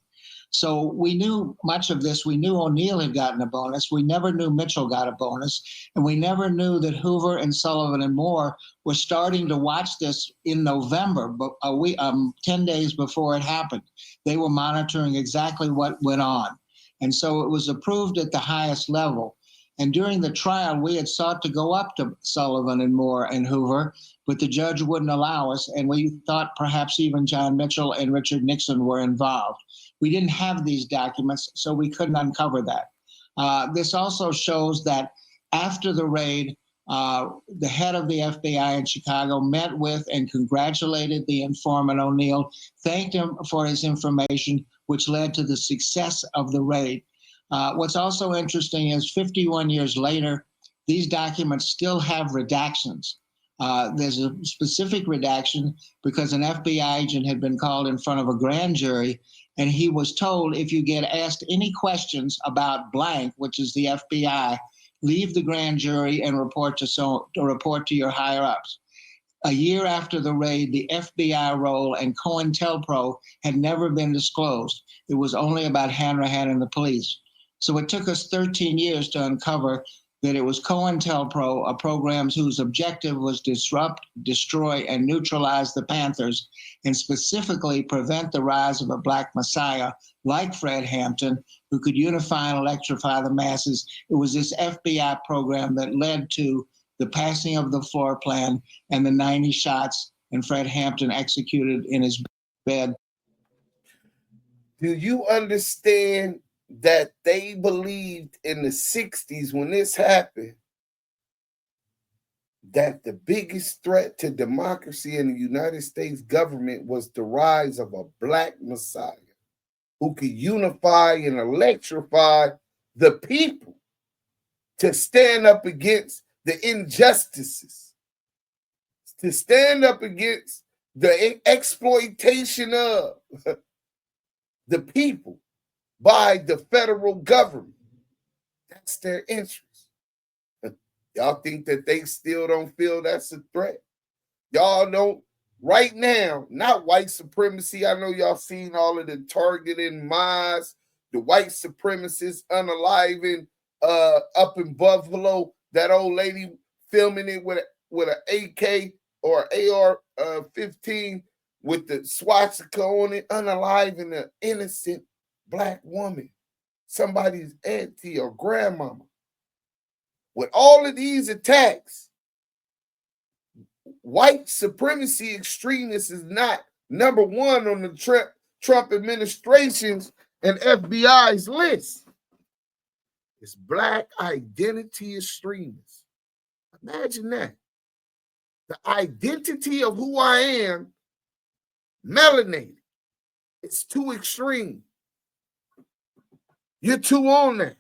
Speaker 20: So we knew much of this. We knew O'Neill had gotten a bonus. We never knew Mitchell got a bonus. And we never knew that Hoover and Sullivan and Moore were starting to watch this in November, but 10 days before it happened. They were monitoring exactly what went on. And so it was approved at the highest level. And during the trial, we had sought to go up to Sullivan and Moore and Hoover, but the judge wouldn't allow us. And we thought perhaps even John Mitchell and Richard Nixon were involved. We didn't have these documents, so we couldn't uncover that. This also shows that after the raid, the head of the FBI in Chicago met with and congratulated the informant O'Neill, thanked him for his information, which led to the success of the raid. What's also interesting is 51 years later, these documents still have redactions. There's a specific redaction because an FBI agent had been called in front of a grand jury, and he was told, if you get asked any questions about blank, which is the FBI, leave the grand jury and report to your higher ups. A year after the raid, the FBI role and COINTELPRO had never been disclosed. It was only about Hanrahan and the police. So it took us 13 years to uncover that it was COINTELPRO, a program whose objective was disrupt, destroy, and neutralize the Panthers, and specifically prevent the rise of a Black messiah like Fred Hampton, who could unify and electrify the masses. It was this FBI program that led to the passing of the floor plan and the 90 shots and Fred Hampton executed in his bed.
Speaker 1: Do you understand that they believed in the 60s when this happened that the biggest threat to democracy in the United States government was the rise of a Black messiah who could unify and electrify the people to stand up against the injustices, to stand up against the exploitation of the people by the federal government. That's their interest. Y'all think that they still don't feel that's a threat? Y'all don't, right now, not white supremacy. I know y'all seen all of the targeting mines, the white supremacists unaliving up in Buffalo, that old lady filming it with an AK or AR-15 with the swastika on it, unaliving an innocent Black woman, somebody's auntie or grandmama. With all of these attacks, white supremacy extremists is not number one on the Trump administration's and FBI's list. It's Black identity extremists. Imagine that. The identity of who I am, melanated. It's too extreme. You're too on that.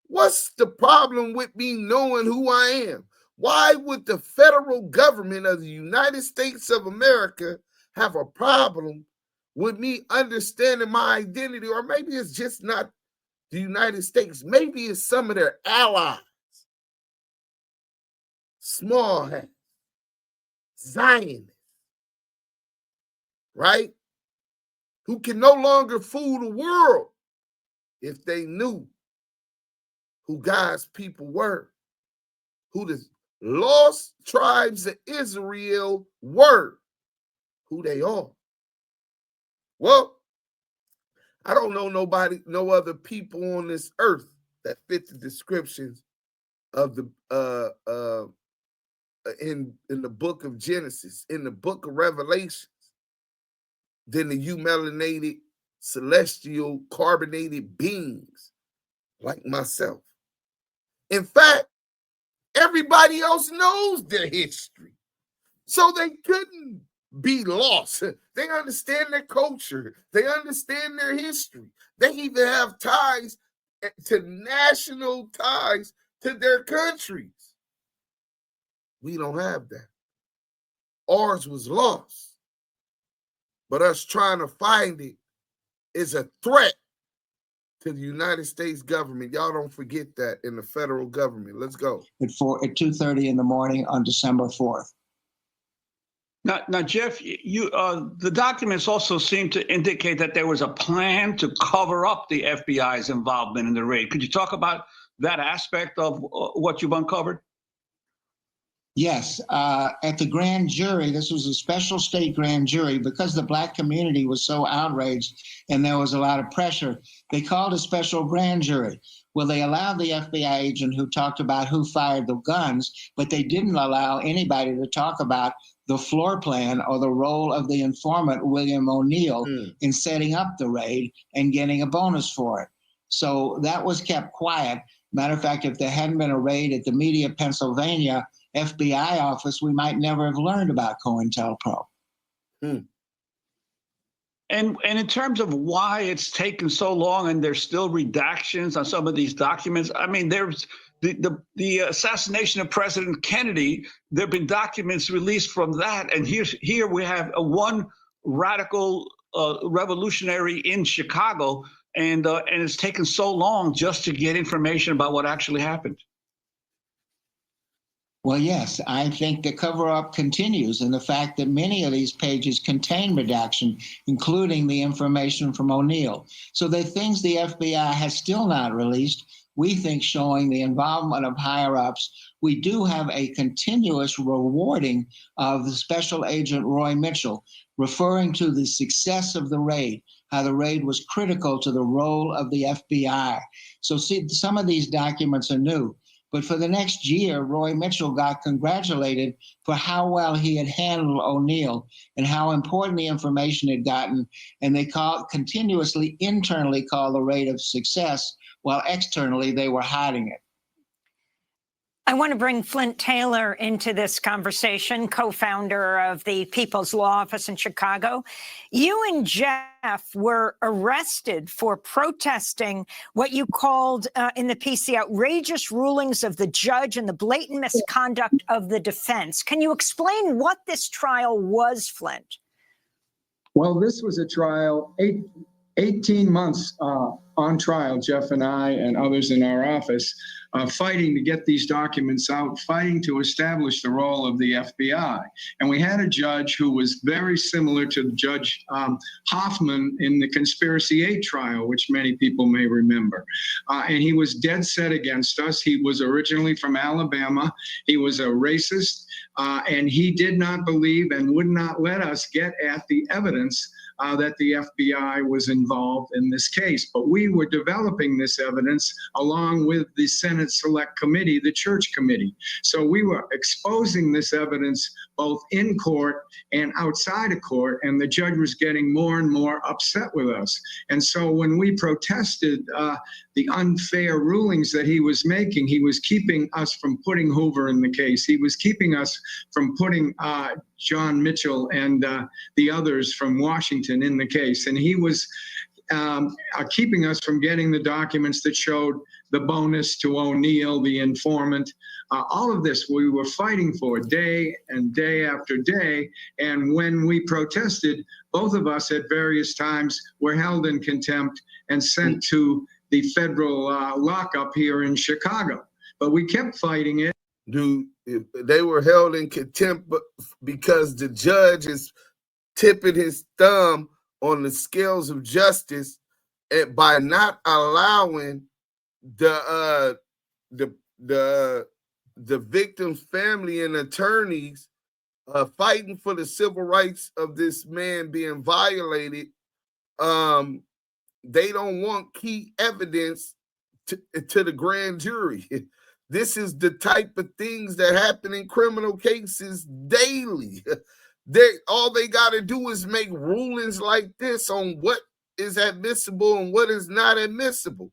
Speaker 1: What's the problem with me knowing who I am? Why would the federal government of the United States of America have a problem with me understanding my identity? Or maybe it's just not the United States. Maybe it's some of their allies. Small hats. Zionists. Right? Who can no longer fool the world if they knew who God's people were, who the lost tribes of Israel were, who they are. Well, I don't know no other people on this earth that fit the descriptions of the in the book of Genesis, in the book of Revelations, than the melanated, celestial, carbonated beings like myself. In fact, everybody else knows their history, so they couldn't be lost. They understand their culture. They understand their history. They even have ties to national ties to their countries. We don't have that. Ours was lost, but us trying to find it is a threat to the United States government. Y'all don't forget that in the federal government. Let's go.
Speaker 20: At 2:30 in the morning on December 4th.
Speaker 21: Now, Jeff, you the documents also seem to indicate that there was a plan to cover up the FBI's involvement in the raid. Could you talk about that aspect of what you've uncovered?
Speaker 20: Yes, at the grand jury, this was a special state grand jury, because the Black community was so outraged and there was a lot of pressure, they called a special grand jury. Well, they allowed the FBI agent who talked about who fired the guns, but they didn't allow anybody to talk about the floor plan or the role of the informant, William O'Neill, in setting up the raid and getting a bonus for it. So that was kept quiet. Matter of fact, if there hadn't been a raid at the Media, Pennsylvania FBI office, we might never have learned about COINTELPRO.
Speaker 21: And in terms of why it's taken so long and there's still redactions on some of these documents, I mean, there's the assassination of President Kennedy, there have been documents released from that. And here we have one radical revolutionary in Chicago, and it's taken so long just to get information about what actually happened.
Speaker 20: Well, yes, I think the cover-up continues, and the fact that many of these pages contain redaction, including the information from O'Neill. So the things the FBI has still not released, we think, showing the involvement of higher-ups. We do have a continuous rewarding of the Special Agent Roy Mitchell, referring to the success of the raid, how the raid was critical to the role of the FBI. So see, some of these documents are new. But for the next year, Roy Mitchell got congratulated for how well he had handled O'Neill and how important the information had gotten. And they continuously internally call the raid of success, while externally they were hiding it.
Speaker 19: I want to bring Flint Taylor into this conversation, co-founder of the People's Law Office in Chicago. You and Jeff were arrested for protesting what you called in the piece the outrageous rulings of the judge and the blatant misconduct of the defense. Can you explain what this trial was, Flint?
Speaker 22: Well, this was a trial, 18 months on trial, Jeff and I and others in our office, fighting to get these documents out, fighting to establish the role of the FBI. And we had a judge who was very similar to Judge Hoffman in the Conspiracy 8 trial, which many people may remember. And he was dead set against us. He was originally from Alabama. He was a racist, and he did not believe and would not let us get at the evidence that the FBI was involved in this case. But we were developing this evidence along with the Senate Select Committee, the Church Committee. So we were exposing this evidence both in court and outside of court, and the judge was getting more and more upset with us. And so when we protested the unfair rulings that he was making, he was keeping us from putting Hoover in the case. He was keeping us from putting John Mitchell and the others from Washington in the case. And he was keeping us from getting the documents that showed the bonus to O'Neill, the informant. All of this we were fighting for day and day after day. And when we protested, both of us at various times were held in contempt and sent to the federal lockup here in Chicago. But we kept fighting it.
Speaker 1: Dude, they were held in contempt because the judge is tipping his thumb on the scales of justice by not allowing the victim's family and attorneys fighting for the civil rights of this man being violated. They don't want key evidence to the grand jury. This is the type of things that happen in criminal cases daily. All they got to do is make rulings like this on what is admissible and what is not admissible.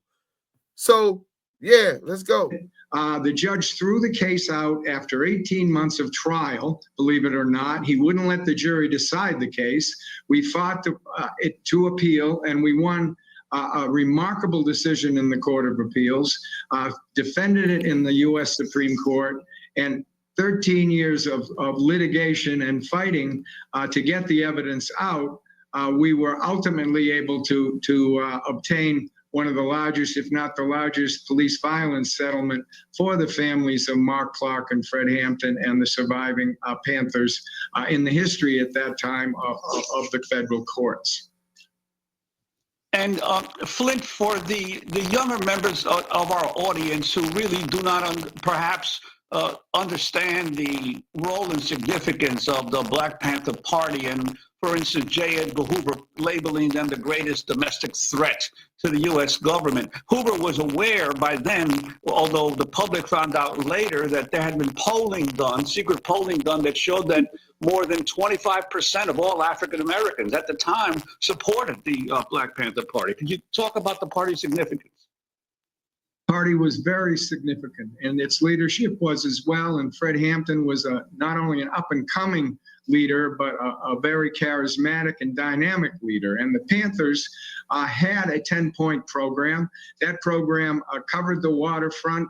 Speaker 1: So, yeah, let's go.
Speaker 22: The judge threw the case out after 18 months of trial, believe it or not. He wouldn't let the jury decide the case. We fought to appeal, and we won a remarkable decision in the Court of Appeals, defended it in the U.S. Supreme Court, and 13 years of litigation and fighting to get the evidence out, we were ultimately able to obtain one of the largest, if not the largest, police violence settlement for the families of Mark Clark and Fred Hampton and the surviving Panthers in the history at that time of the federal courts.
Speaker 21: And Flint, for the younger members of our audience who really do not perhaps understand the role and significance of the Black Panther Party, and for instance, J. Edgar Hoover labeling them the greatest domestic threat to the U.S. government. Hoover was aware by then, although the public found out later, that there had been polling done, secret polling done, that showed that more than 25% of all African Americans at the time supported the Black Panther Party. Could you talk about the party's significance?
Speaker 22: Party was very significant, and its leadership was as well. And Fred Hampton was not only an up-and-coming leader, but a very charismatic and dynamic leader. And the Panthers had a 10-point program. That program covered the waterfront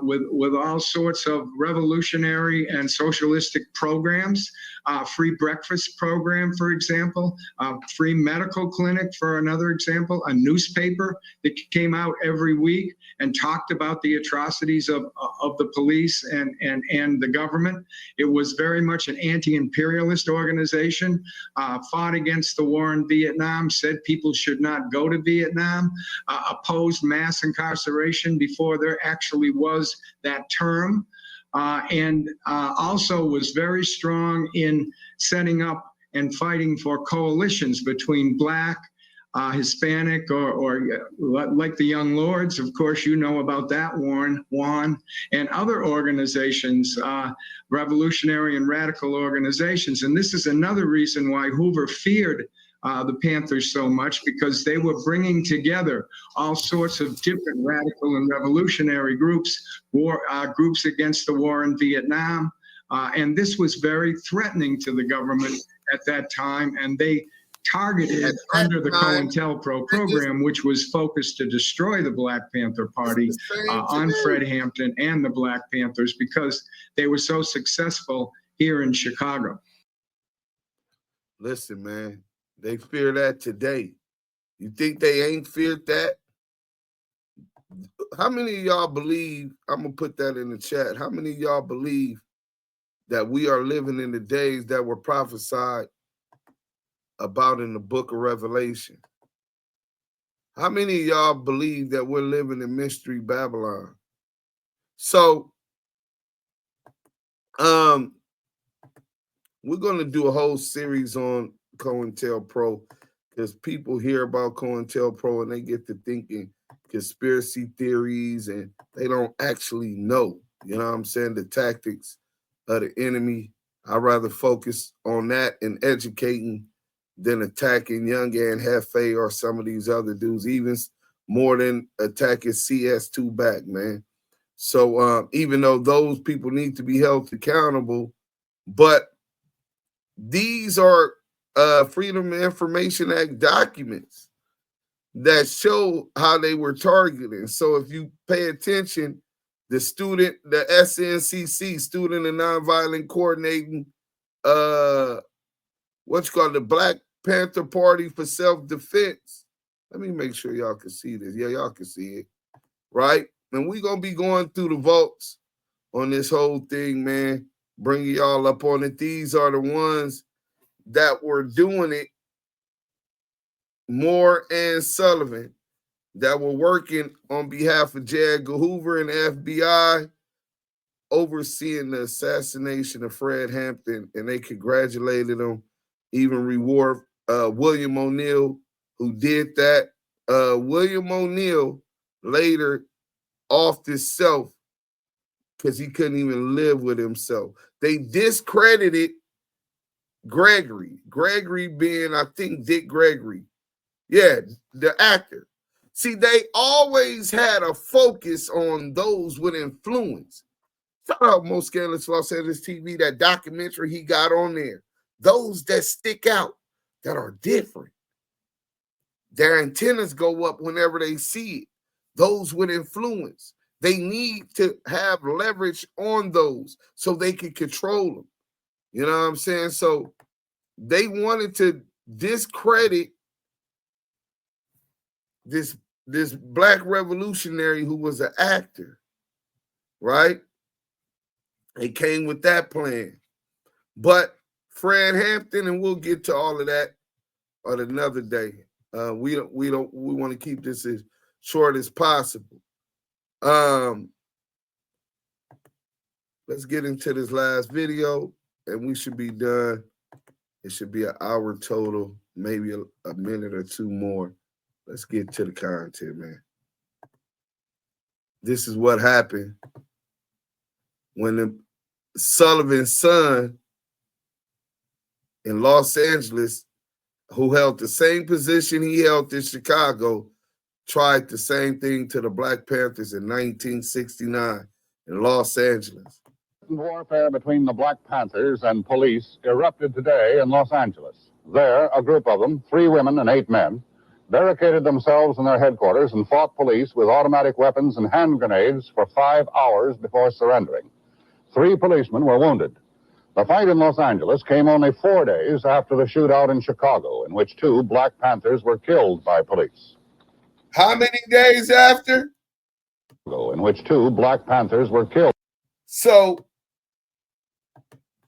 Speaker 22: with all sorts of revolutionary and socialistic programs, free breakfast program, for example, free medical clinic, for another example, a newspaper that came out every week and talked about the atrocities of the police and the government. It was very much an anti-imperialist organization, fought against the war in Vietnam, said people should not go to Vietnam, opposed mass incarceration before there actually was that term, and also was very strong in setting up and fighting for coalitions between Black, Hispanic, or like the Young Lords, of course, you know about that, Juan, and other organizations, revolutionary and radical organizations. And this is another reason why Hoover feared the Panthers so much, because they were bringing together all sorts of different radical and revolutionary groups, groups against the war in Vietnam. And this was very threatening to the government at that time. And they targeted under the COINTELPRO program, which was focused to destroy the Black Panther Party, on Fred Hampton and the Black Panthers, because they were so successful here in Chicago.
Speaker 1: Listen, man, they fear that today. You think they ain't feared that? How many of y'all believe, I'm going to put that in the chat, how many of y'all believe that we are living in the days that were prophesied about in the book of Revelation? How many of y'all believe that we're living in Mystery Babylon? So, we're going to do a whole series on COINTELPRO, because people hear about COINTELPRO and they get to thinking conspiracy theories, and they don't actually know, you know what I'm saying, the tactics of the enemy. I'd rather focus on that and educating than attacking Young and Hefe or some of these other dudes, even more than attacking CS2 back, man. So even though those people need to be held accountable, but these are Freedom of Information Act documents that show how they were targeting. So if you pay attention, the SNCC, Student and Nonviolent Coordinating, the Black Panther Party for Self-Defense. Let me make sure y'all can see this. Yeah, y'all can see it, right? And we're going to be going through the votes on this whole thing, man, bringing y'all up on it. These are the ones that were doing it, Moore and Sullivan, that were working on behalf of J. Edgar Hoover and the FBI, overseeing the assassination of Fred Hampton, and they congratulated him, even reward William O'Neill, who did that. William O'Neill later offed himself because he couldn't even live with himself. They discredited Gregory being, I think, Dick Gregory. Yeah, the actor. See, they always had a focus on those with influence. Shout out Most Scandalous Los Angeles TV, that documentary he got on there. Those that stick out, that are different. Their antennas go up whenever they see it. Those with influence. They need to have leverage on those so they can control them. You know what I'm saying? So they wanted to discredit this this black revolutionary who was an actor, right? He came with that plan. But Fred Hampton, and we'll get to all of that on another day. We want to keep this as short as possible. Let's get into this last video, and we should be done. It should be an hour total, maybe a minute or two more. Let's get to the content, man. This is what happened when the Sullivan's son in Los Angeles, who held the same position he held in Chicago, tried the same thing to the Black Panthers in 1969 in Los Angeles.
Speaker 4: Warfare between the Black Panthers and police erupted today in Los Angeles. There, a group of them, 3 women and 8 men, barricaded themselves in their headquarters and fought police with automatic weapons and hand grenades for 5 hours before surrendering. 3 policemen were wounded. The fight in Los Angeles came only 4 days after the shootout in Chicago, in which 2 Black Panthers were killed by police.
Speaker 1: How many days after?
Speaker 4: In which 2 Black Panthers were killed.
Speaker 1: So,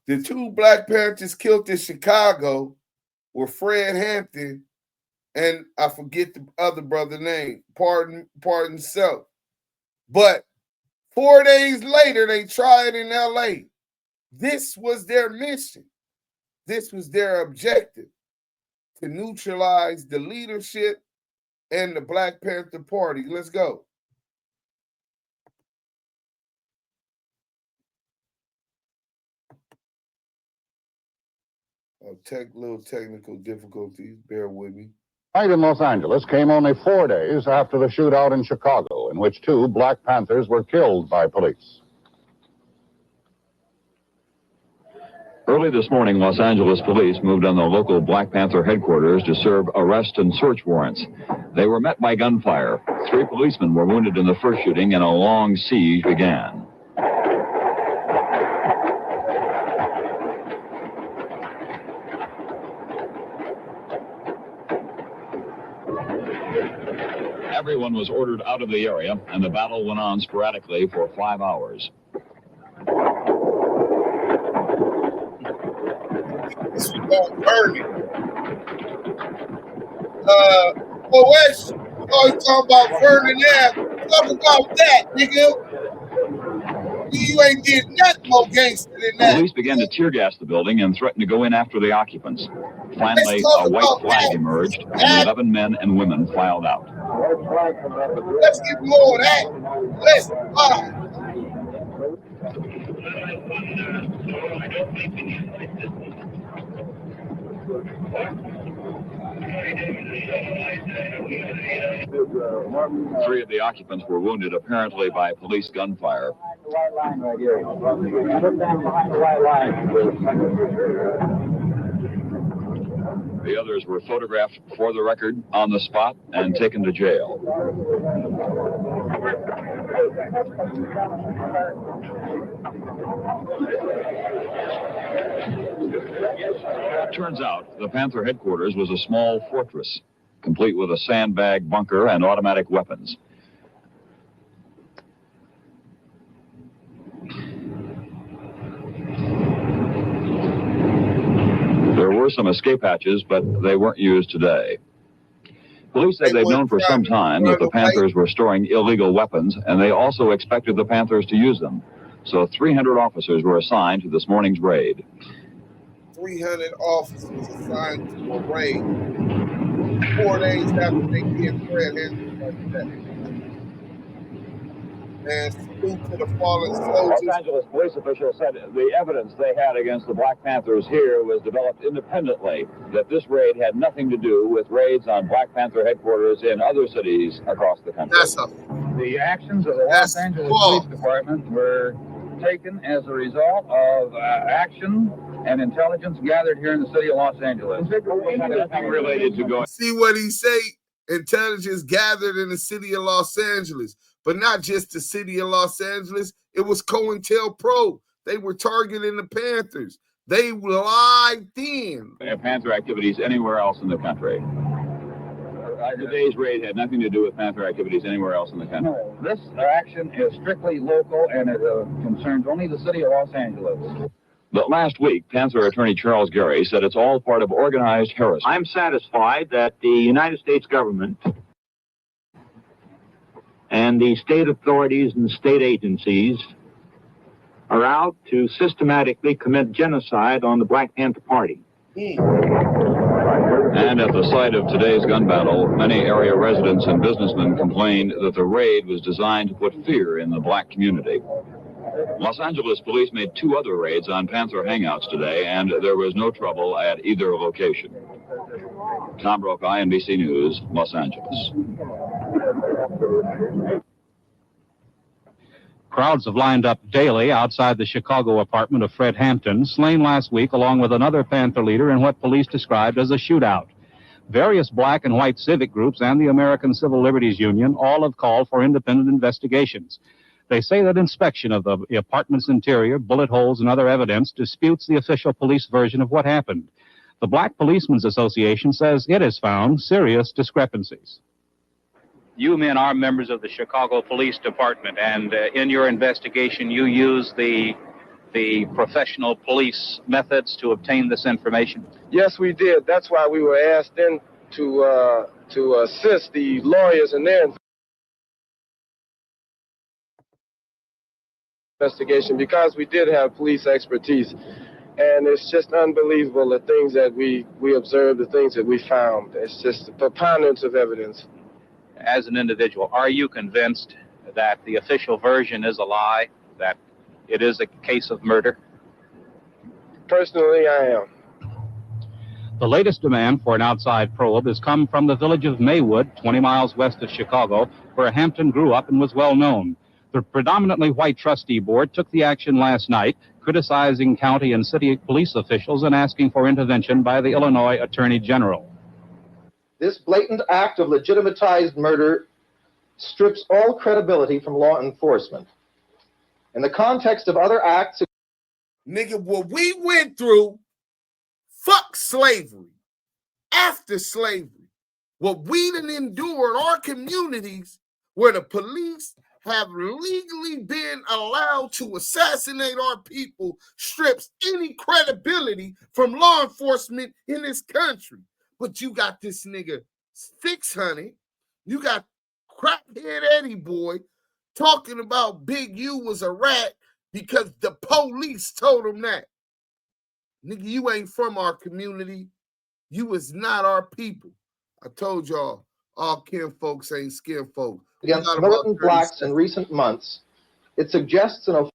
Speaker 1: the 2 Black Panthers killed in Chicago were Fred Hampton and I forget the other brother name, pardon self. But 4 days later, they tried in LA. This was their mission. This was their objective, to neutralize the leadership and the Black Panther Party. Let's go. Little technical difficulties. Bear with me.
Speaker 4: The fight in Los Angeles came only 4 days after the shootout in Chicago, in which 2 Black Panthers were killed by police.
Speaker 5: Early this morning, Los Angeles police moved on the local Black Panther headquarters to serve arrest and search warrants. They were met by gunfire. 3 policemen were wounded in the first shooting, and a long siege began. Everyone was ordered out of the area, and the battle went on sporadically for 5 hours.
Speaker 1: This is going burning. OS, you always talking about burning ass. Talk about that, nigga. You ain't did nothing more gangster than that.
Speaker 5: Police began to tear gas the building and threatened to go in after the occupants. Finally, a white flag emerged, and 11 men and women filed out.
Speaker 1: Let's get more of that. Let's
Speaker 5: Three of the occupants were wounded, apparently by police gunfire. The others were photographed for the record on the spot and taken to jail. It turns out the Panther headquarters was a small fortress, complete with a sandbag bunker and automatic weapons. There were some escape hatches, but they weren't used today. Police said they've known for some time that the Panthers were storing illegal weapons, and they also expected the Panthers to use them. So 300 officers were assigned to this morning's raid.
Speaker 1: 300 officers assigned to a raid 4 days after they did Fred Hampton like that. And salute to the fallen soldiers.
Speaker 5: Los Angeles police officials said the evidence they had against the Black Panthers here was developed independently, that this raid had nothing to do with raids on Black Panther headquarters in other cities across the country.
Speaker 4: The actions of the Los Angeles Police Department were taken as a result of action and intelligence gathered here in the city of Los Angeles. Nothing related to going.
Speaker 1: See what he say? Intelligence gathered in the city of Los Angeles. But not just the city of Los Angeles. It was COINTELPRO. They were targeting the Panthers. They lied in.
Speaker 5: Panther activities anywhere else in the country. Today's raid had nothing to do with Panther activities anywhere else in the country.
Speaker 4: No, this action is strictly local, and it concerns only the city of Los Angeles.
Speaker 5: But last week, Panther attorney Charles Gary said it's all part of organized harassment.
Speaker 3: I'm satisfied that the United States government and the state authorities and state agencies are out to systematically commit genocide on the Black Panther Party.
Speaker 5: And at the site of today's gun battle, many area residents and businessmen complained that the raid was designed to put fear in the black community. Los Angeles police made 2 other raids on Panther hangouts today, and there was no trouble at either location. Tom Brokaw, NBC News, Los Angeles.
Speaker 6: Crowds have lined up daily outside the Chicago apartment of Fred Hampton, slain last week along with another Panther leader in what police described as a shootout. Various black and white civic groups and the American Civil Liberties Union all have called for independent investigations. They say that inspection of the apartment's interior, bullet holes, and other evidence disputes the official police version of what happened. The Black Policemen's Association says it has found serious discrepancies.
Speaker 23: You men are members of the Chicago Police Department, and in your investigation, you use the professional police methods to obtain this information?
Speaker 24: Yes, we did. That's why we were asked then to assist the lawyers in their investigation, because we did have police expertise. And it's just unbelievable, the things that we observed, the things that we found. It's just a preponderance of evidence.
Speaker 23: As an individual, are you convinced that the official version is a lie, that it is a case of murder?
Speaker 24: Personally, I am.
Speaker 6: The latest demand for an outside probe has come from the village of Maywood, 20 miles west of Chicago, where Hampton grew up and was well known. The predominantly white trustee board took the action last night, criticizing county and city police officials and asking for intervention by the Illinois Attorney General.
Speaker 25: This blatant act of legitimatized murder strips all credibility from law enforcement. In the context of other acts...
Speaker 1: Nigga, what we went through, fuck slavery, after slavery, what we done endured, our communities, where the police have legally been allowed to assassinate our people, strips any credibility from law enforcement in this country. But you got this nigga 600, you got crackhead Eddie boy talking about Big U was a rat because the police told him that. Nigga, you ain't from our community. You is not our people. I told y'all, all kin folks ain't skin folk.
Speaker 25: Against militant blacks in recent months, it suggests an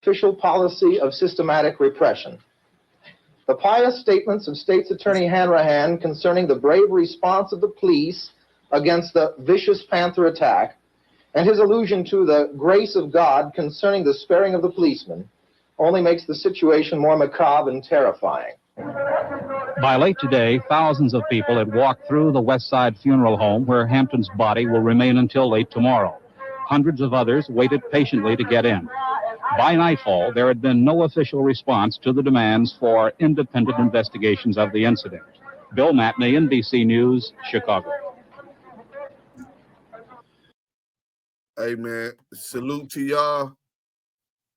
Speaker 25: official policy of systematic repression. The pious statements of State's Attorney Hanrahan concerning the brave response of the police against the vicious Panther attack, and his allusion to the grace of God concerning the sparing of the policemen, only makes the situation more macabre and terrifying.
Speaker 6: By late today, thousands of people had walked through the West Side Funeral Home, where Hampton's body will remain until late tomorrow. Hundreds of others waited patiently to get in. By nightfall, there had been no official response to the demands for independent investigations of the incident. Bill Matney, NBC News, Chicago.
Speaker 1: Hey, man, salute to y'all.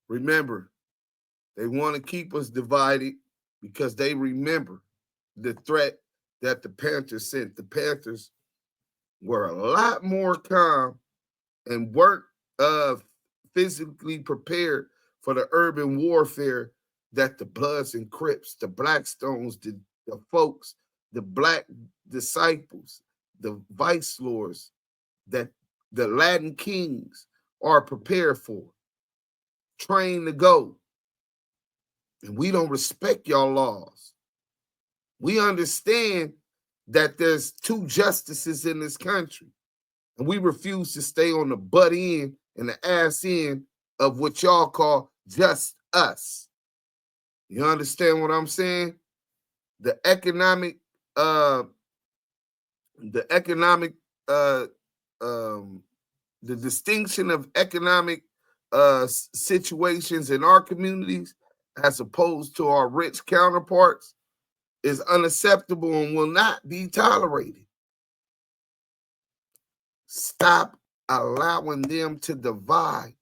Speaker 1: Remember, they want to keep us divided because they remember the threat that the Panthers sent. The Panthers were a lot more calm and weren't physically prepared for the urban warfare that the Bloods and Crips, the Blackstones, the folks, the Black disciples, the vice lords, that the Latin kings are prepared for, trained to go. And we don't respect y'all laws. We understand that there's 2 justices in this country, and we refuse to stay on the butt end and the ass end of what y'all call just us. You understand what I'm saying? The distinction of economic situations in our communities as opposed to our rich counterparts is unacceptable and will not be tolerated. Stop allowing them to divide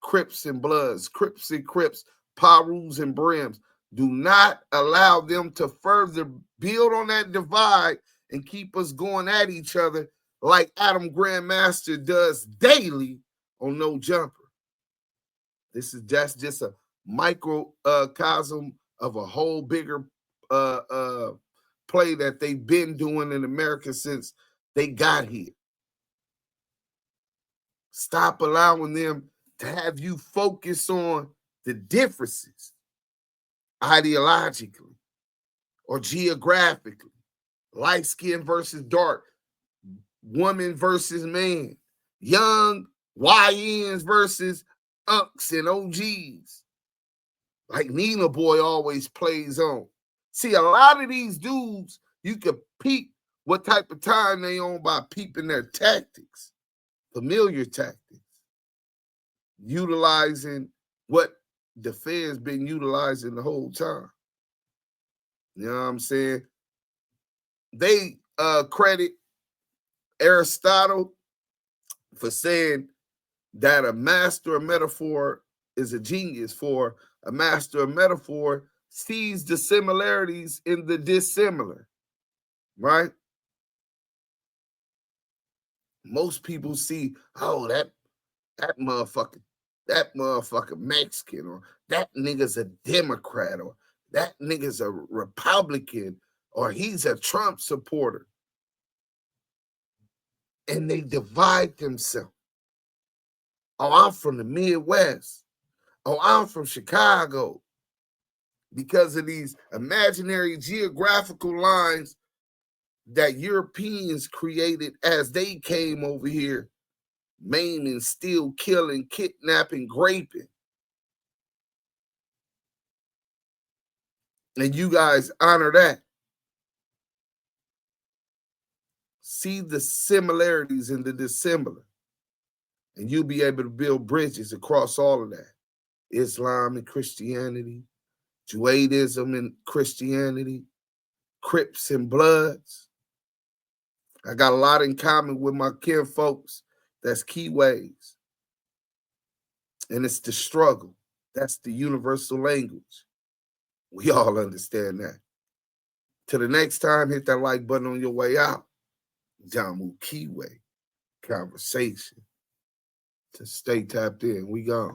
Speaker 1: Crips and Bloods, Crips and Crips, Piru'S and Brims. Do not allow them to further build on that divide and keep us going at each other like Adam Grandmaster does daily on No Jumper. That's just a microcosm of a whole bigger play that they've been doing in America since they got here. Stop allowing them to have you focus on the differences ideologically or geographically, light skin versus dark, woman versus man, young YNs versus unks and OGs, like Nina Boy always plays on. See, a lot of these dudes, you can peep what type of time they on by peeping their tactics, familiar tactics, utilizing what the Fed's been utilizing the whole time. You know what I'm saying? They credit Aristotle for saying that a master of metaphor is a genius, for a master of metaphor sees the similarities in the dissimilar, right? Most people see, oh, that motherfucker Mexican, or that nigga's a Democrat, or that nigga's a Republican, or he's a Trump supporter. And they divide themselves. Oh, I'm from the Midwest. Oh, I'm from Chicago. Because of these imaginary geographical lines that Europeans created as they came over here, maiming, stealing, killing, kidnapping, raping. And you guys honor that. See the similarities in the dissimilar. And you'll be able to build bridges across all of that. Islam and Christianity, Judaism and Christianity, Crips and Bloods. I got a lot in common with my kin folks that's Kiwes. And it's the struggle. That's the universal language. We all understand that. Till the next time, hit that like button on your way out. Damu Kiwe Conversation. To stay tapped in. We gone.